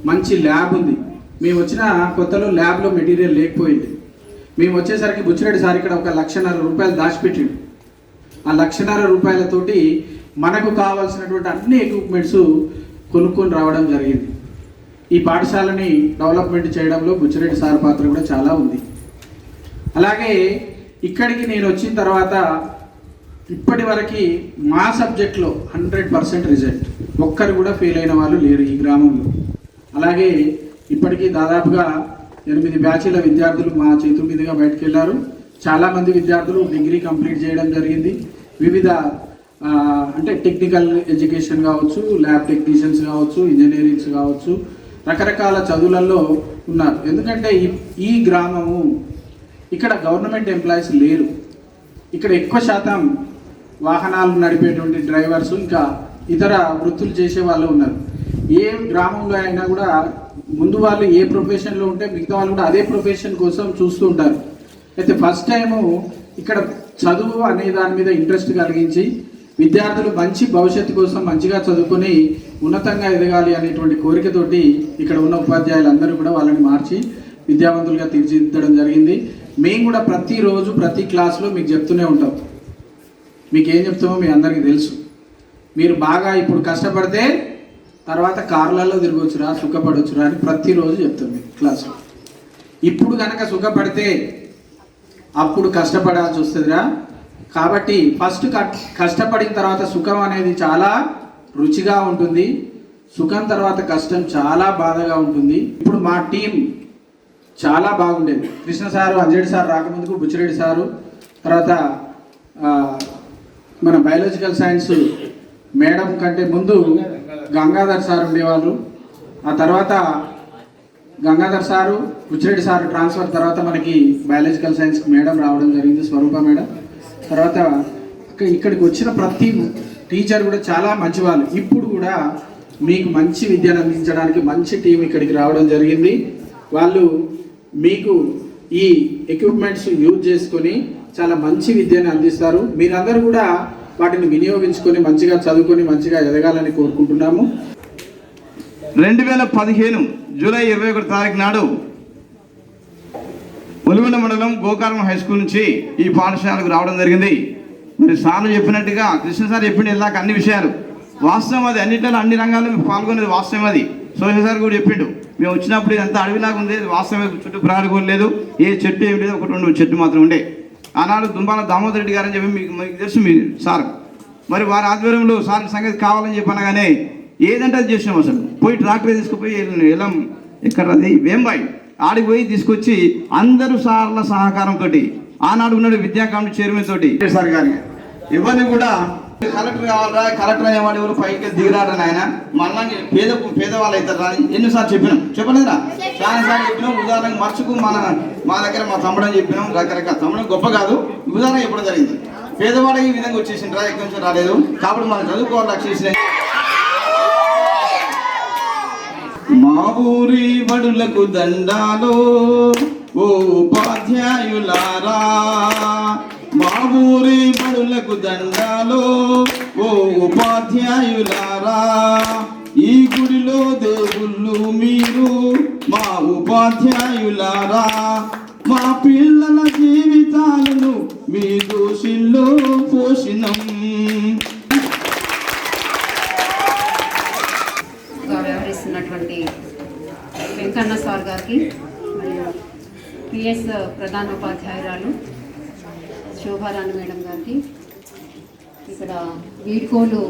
మంచి ల్యాబ్ ఉంది. మేము వచ్చిన కొత్తలో ల్యాబ్లో మెటీరియల్ లేకపోయింది. మేము వచ్చేసరికి బుచ్చిరెడ్డి సార్ ఇక్కడ 1,50,000 రూపాయలు దాచిపెట్టిండు. ఆ 1,50,000 రూపాయలతోటి మనకు కావాల్సినటువంటి అన్ని ఎక్విప్మెంట్స్ కొనుక్కొని రావడం జరిగింది. ఈ పాఠశాలని డెవలప్మెంట్ చేయడంలో బుచ్చిరెడ్డి సార్ పాత్ర కూడా చాలా ఉంది. అలాగే ఇక్కడికి నేను వచ్చిన తర్వాత ఇప్పటి వరకు మా సబ్జెక్ట్లో 100% రిజల్ట్, ఒక్కరు కూడా ఫెయిల్ అయిన వాళ్ళు లేరు ఈ గ్రామంలో. అలాగే ఇప్పటికీ దాదాపుగా 8 బ్యాచీల విద్యార్థులు మా చేతుల మీదుగా బయటకు వెళ్ళారు. చాలామంది విద్యార్థులు డిగ్రీ కంప్లీట్ చేయడం జరిగింది. వివిధ అంటే టెక్నికల్ ఎడ్యుకేషన్ కావచ్చు, ల్యాబ్ టెక్నీషియన్స్ కావచ్చు, ఇంజనీరింగ్స్ కావచ్చు, రకరకాల చదువులలో ఉన్నారు. ఎందుకంటే ఈ గ్రామము ఇక్కడ గవర్నమెంట్ ఎంప్లాయీస్ లేరు. ఇక్కడ ఎక్కువ శాతం వాహనాలు నడిపేటువంటి డ్రైవర్స్, ఇంకా ఇతర వృత్తులు చేసే వాళ్ళు ఉన్నారు. ఏ గ్రామంలో అయినా కూడా ముందు వాళ్ళు ఏ ప్రొఫెషన్లో ఉంటే మిగతా వాళ్ళు కూడా అదే ప్రొఫెషన్ కోసం చూస్తూ ఉంటారు. అయితే ఫస్ట్ టైము ఇక్కడ చదువు అనే దాని మీద ఇంట్రెస్ట్ కలిగించి విద్యార్థులు మంచి భవిష్యత్తు కోసం మంచిగా చదువుకొని ఉన్నతంగా ఎదగాలి అనేటువంటి కోరికతోటి ఇక్కడ ఉన్న ఉపాధ్యాయులందరూ కూడా వాళ్ళని మార్చి విద్యావంతులుగా తీర్చిదిద్దడం జరిగింది. మేము కూడా ప్రతిరోజు ప్రతి క్లాస్లో మీకు చెప్తూనే ఉంటాం. మీకు ఏం చెప్తామో మీ అందరికీ తెలుసు. మీరు బాగా ఇప్పుడు కష్టపడితే తర్వాత కార్లలో తిరగొచ్చురా, సుఖపడొచ్చురా అని ప్రతిరోజు చెప్తాం మీకు క్లాస్లో. ఇప్పుడు కనుక సుఖపడితే అప్పుడు కష్టపడాల్సి వస్తుందిరా. కాబట్టి ఫస్ట్ కష్టపడిన తర్వాత సుఖం అనేది చాలా రుచిగా ఉంటుంది, సుఖం తర్వాత కష్టం చాలా బాధగా ఉంటుంది. ఇప్పుడు మా టీం చాలా బాగుండేది. కృష్ణ సారు, అంజేడి సార్ రాకముందుకు బుచ్చిరెడ్డి సారు, తర్వాత మన బయాలజికల్ సైన్స్ మేడం కంటే ముందు గంగాధర్ సార్ ఉండేవాళ్ళు. ఆ తర్వాత Gangadhar sir, Buchi Reddy sir transfer తర్వాత మనకి బయాలజికల్ సైన్స్ మేడం రావడం జరిగింది, స్వరూప మేడం. తర్వాత ఇక్కడికి వచ్చిన ప్రతి టీచర్ కూడా చాలా మంచివాళ్ళు. ఇప్పుడు కూడా మీకు మంచి విద్యను అందించడానికి మంచి టీం ఇక్కడికి రావడం జరిగింది. వాళ్ళు మీకు ఈ ఎక్విప్మెంట్స్ యూజ్ చేసుకొని చాలా మంచి విద్యను అందిస్తారు. మీరందరూ కూడా వాటిని వినియోగించుకొని మంచిగా చదువుకొని మంచిగా ఎదగాలని కోరుకుంటున్నాము. 2015 జూలై 21 తారీఖు నాడు ఒలిగొండ మండలం గోకారం హై స్కూల్ నుంచి ఈ పాఠశాలకు రావడం జరిగింది. మరి సార్లు చెప్పినట్టుగా కృష్ణ సార్ చెప్పిన ఇలాగ అన్ని విషయాలు వాస్తవం, అది అన్నింటిలో అన్ని రంగాల్లో పాల్గొనేది వాస్తవం. అది సోహెల్ సార్ కూడా చెప్పిండు. మేము వచ్చినప్పుడు ఇదంతా అడవిలాగా ఉంది, వాస్తవమే, చుట్టూ ప్రహారీ కూడా లేదు, ఏ చెట్టు ఏమి లేదు, 1-2 చెట్టు మాత్రం ఉండే. ఆనాడు దుంబాల దామోదర్ రెడ్డి గారని చెప్పి మీకు తెలుసు మీ సార్. మరి వారి ఆధ్వర్యంలో సార్ సంగతి కావాలని చెప్పనగానే ఏదంటే అది చేసినాం. అసలు పోయి ట్రాక్టర్ తీసుకుపోయి ఎలం ఎక్కడ అది వేంబాయి ఆడికి పోయి తీసుకొచ్చి అందరూ సార్ల సహకారంతో ఆనాడు ఉన్నాడు విద్యా కమిటీ చైర్మన్ తోటి సార్ గారికి ఎవరిని కూడా కలెక్టర్ కావాలరా, కలెక్టర్ అయ్యేవాడు ఎవరు పైకి దిగిరాడని ఆయన మళ్ళీ పేదవాళ్ళు అవుతారా ఎన్నిసార్లు చెప్పలేదురా, చాలా సార్లు చెప్పినాం. ఉదాహరణకు మర్చుకు మా దగ్గర మా తమ్ముడు అని చెప్పినాం. రకరకాల తమ్ముడు గొప్ప కాదు, ఉదాహరణ చెప్పడం జరిగింది. పేదవాడు ఈ విధంగా వచ్చేసిండ్రా, ఎక్కడి నుంచి రాలేదు, కాబట్టి మనం చదువుకోవాలి లక్ష్యం. మా ఊరి బడులకు దండాలో ఓ ఉపాధ్యాయులారా, మా ఊరి బడులకు దండాలో ఓ ఉపాధ్యాయులారా, ఈ గుడిలో దేవుళ్ళు మీరు మా ఉపాధ్యాయులారా, మా పిల్లల జీవితాలను మీ దోషిల్లో పోషిణం. వ్యవహరిస్తున్నటువంటి వెంకన్న సార్ గారికి, మరియు పిఎస్ ప్రధానోపాధ్యాయురాలు శోభారాణి మేడం గారికి, ఇక్కడ వీడ్కోలు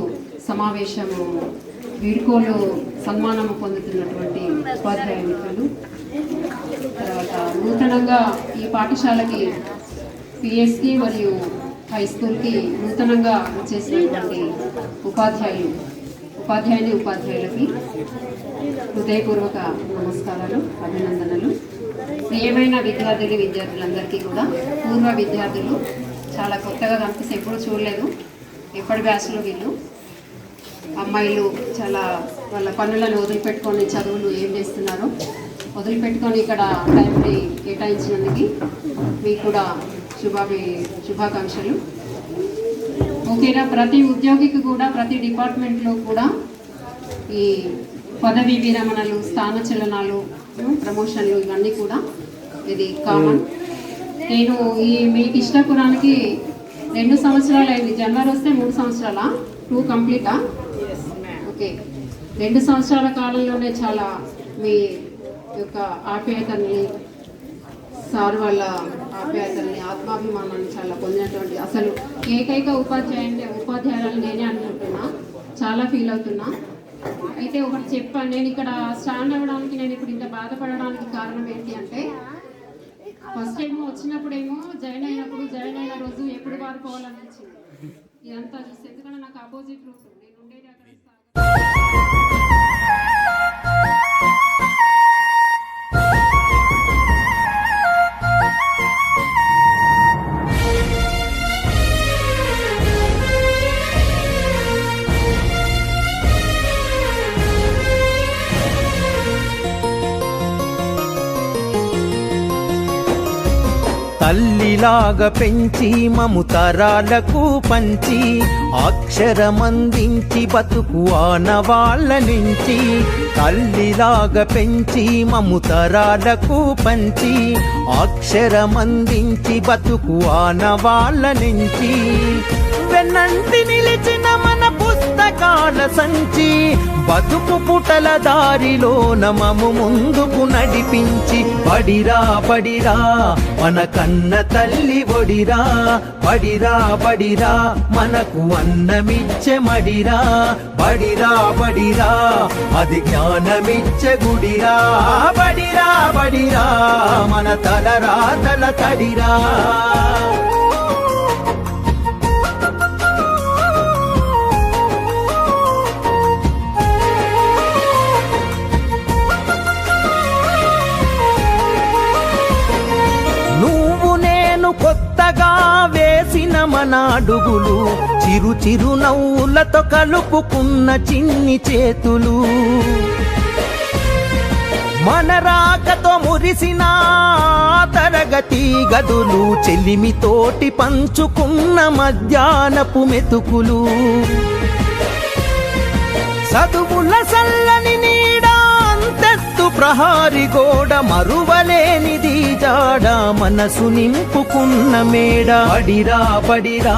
సమావేశము, వీడ్కోలు సన్మానం పొందుతున్నటువంటి ఉపాధ్యాయ మిత్రులు, తర్వాత నూతనంగా ఈ పాఠశాలకి పిఎస్కి మరియు హై స్కూల్కి నూతనంగా వచ్చేసినటువంటి ఉపాధ్యాయులకి హృదయపూర్వక నమస్కారాలు, అభినందనలు. ప్రియమైన విద్యార్థులందరికీ కూడా, పూర్వ విద్యార్థులు చాలా కొత్తగా కనిపిస్తే ఎప్పుడు చూడలేదు, ఎప్పటి బ్యాచ్లో వీళ్ళు అమ్మాయిలు చాలా వాళ్ళ పనులను వదిలిపెట్టుకొని చదువులు ఏం చేస్తున్నారో వదిలిపెట్టుకొని ఇక్కడ టైంని కేటాయించినందుకు మీకు కూడా శుభాకాంక్షలు. ఓకేనా, ప్రతి ఉద్యోగికి కూడా ప్రతి డిపార్ట్మెంట్లో కూడా ఈ పదవీ విరమణలు, స్థానచలనాలు, ప్రమోషన్లు ఇవన్నీ కూడా ఇది కామన్. నేను మీకు ఇష్టాపురానికి 2 సంవత్సరాలు అయింది. జనవరి వస్తే 3 సంవత్సరాలా? 2 కంప్లీటా? ఓకే, 2 సంవత్సరాల కాలంలోనే చాలా మీ యొక్క ఆప్యాయతల్ని, సార్ వాళ్ళ ఆప్యాయతల్ని, ఆత్మాభిమానాన్ని చాలా పొందినటువంటి అసలు ఏకైక ఉపాధ్యాయురాలు నేనే అనుకుంటున్నా, చాలా ఫీల్ అవుతున్నా. అయితే ఒకటి చెప్పాను, నేను ఇక్కడ స్టాండ్ అవ్వడానికి, నేను ఇప్పుడు ఇంత బాధపడడానికి కారణం ఏంటి అంటే, ఫస్ట్ టైం వచ్చినప్పుడేమో జాయిన్ అయిన రోజు ఎప్పుడు వాడుకోవాలనిపించింది. ఇదంతా చూస్తే ఎందుకంటే నాకు ఆపోజిట్ రూట్, నేను ఉండేది అక్కడ. తల్లిలాగా పెంచి మము తరాలకు పంచి అక్షరమందించి బతుకు ఆనవాళ్ళ నుంచి. తల్లిలాగా పెంచి మము తరాలకు పంచి అక్షరమందించి బతుకు ఆనవాళ్ళ నుంచి. వెన్నంటి నిలిచిన మన పుస్తకాల సంచి బతుకు పుటల దారిలోన మము ముందుకు నడిపించి. బడిరా బడిరా మన కన్న తల్లి ఒడిరా, బడిరా బడిరా మనకు అన్నమిచ్చే మడిరా. బడిరా బడిరా అది జ్ఞానమిచ్చే గుడిరా. బడిరా బడిరా మన తలరాతల తడిరా. కొత్తగా వేసిన మన అడుగులు, చిరు చిరు నవ్వులతో కలుపుకున్న చిన్ని చేతులు, మన రాకతో మురిసిన తరగతి గదులు, చెలిమితోటి పంచుకున్న మధ్యాహ్నపు మెతుకులు, చదువుల సల్లని నీడ అంతెత్తు ప్రహారి గోడ, మరువలేనిది జాడ మనసు నింపుకున్న మేడ. బడిరా బడిరా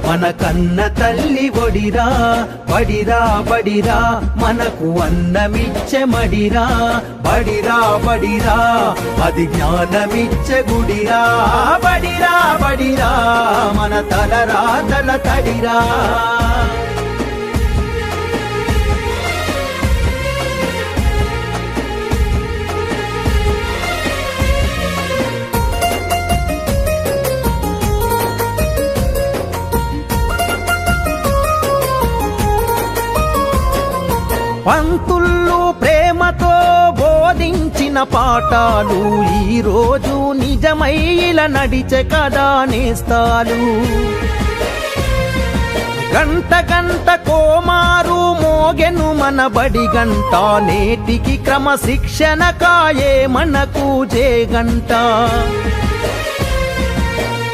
మన కన్న తల్లి ఒడిరా, బడిరా బడిరా మనకు అన్నమిచ్చే మడిరా. బడిరా బడిరా అది జ్ఞానమిచ్చే గుడిరా. బడిరా బడిరా మన తలరాతల తడిరా. పంతుళ్ళు ప్రేమతో బోధించిన పాఠాలు ఈరోజు నిజమై ఇలా నడిచే కదా నేస్తాలు. గంట గంట కోమారు మోగెను మన బడి గంట, నేటికి క్రమశిక్షణ కాయే మనకు జేగంట.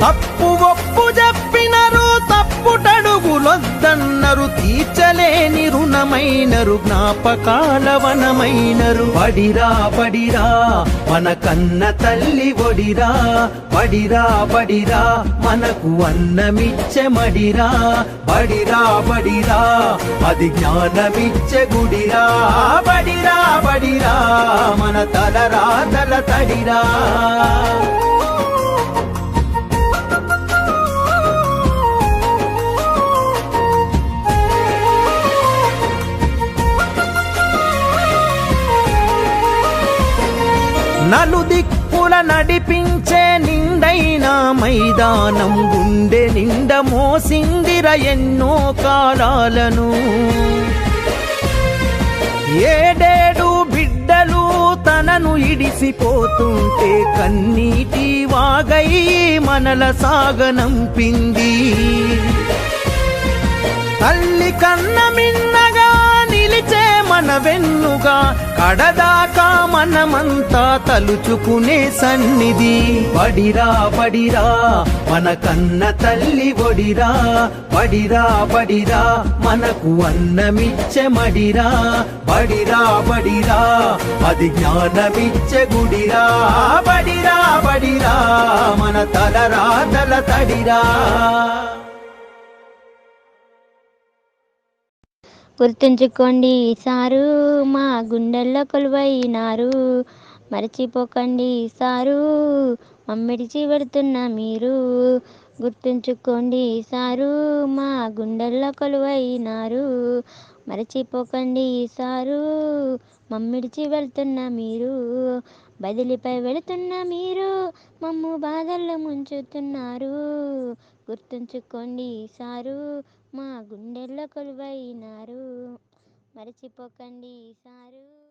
తప్పు ఒప్పు చెప్పినరు, తప్పుటడుగులొద్దన్నరు, తీర్చలేని రుణమైనరు, జ్ఞాపకాల వనమైనరు. బడిరా బడిరా మన కన్న తల్లి ఒడిరా, బడిరా బడిరా మనకు అన్నమిచ్చే మడిరా. బడిరా బడిరా అది జ్ఞానమిచ్చే గుడిరా. బడిరా బడిరా మన తలరాతల తడిరా. నలుదిక్కుల నడిపించే నిండైన మైదానం గుండె నిండ మోసిందిర ఎన్నో కాలాలను. ఏడేడు బిడ్డలు తనను ఇడిసిపోతుంటే కన్నీటి వాగై మనల సాగనంపింది. తల్లి కన్న మిన్నగా నిలిచే మన వెన్నుగా కడదాకా మనమంతా తలుచుకునే సన్నిధి. బడిరా బడిరా మన కన్న తల్లి ఒడిరా, బడిరా బడిరా మనకు అన్నమిచ్చే మడిరా, బడిరా బడిరా అది జ్ఞానమిచ్చే గుడిరా, బడిరా బడిరా మన తలరాతల తడిరా. గుర్తుంచుకోండి సారు మా గుండెల్లో కొలువైనారు, మరచిపోకండి సారు మమ్మిడిచి పెడుతున్న మీరు. గుర్తుంచుకోండి సారు మా గుండెల్లో కొలువైనారు, మరచిపోకండి సారు మమ్మిడిచి వెళ్తున్న మీరు. బదిలీపై వెళుతున్న మీరు మమ్ము బాధల్లో ముంచుతున్నారు. గుర్తుంచుకోండి సారు మా గుండెల్లో కొలువైనారు, మరచిపోకండి సారు.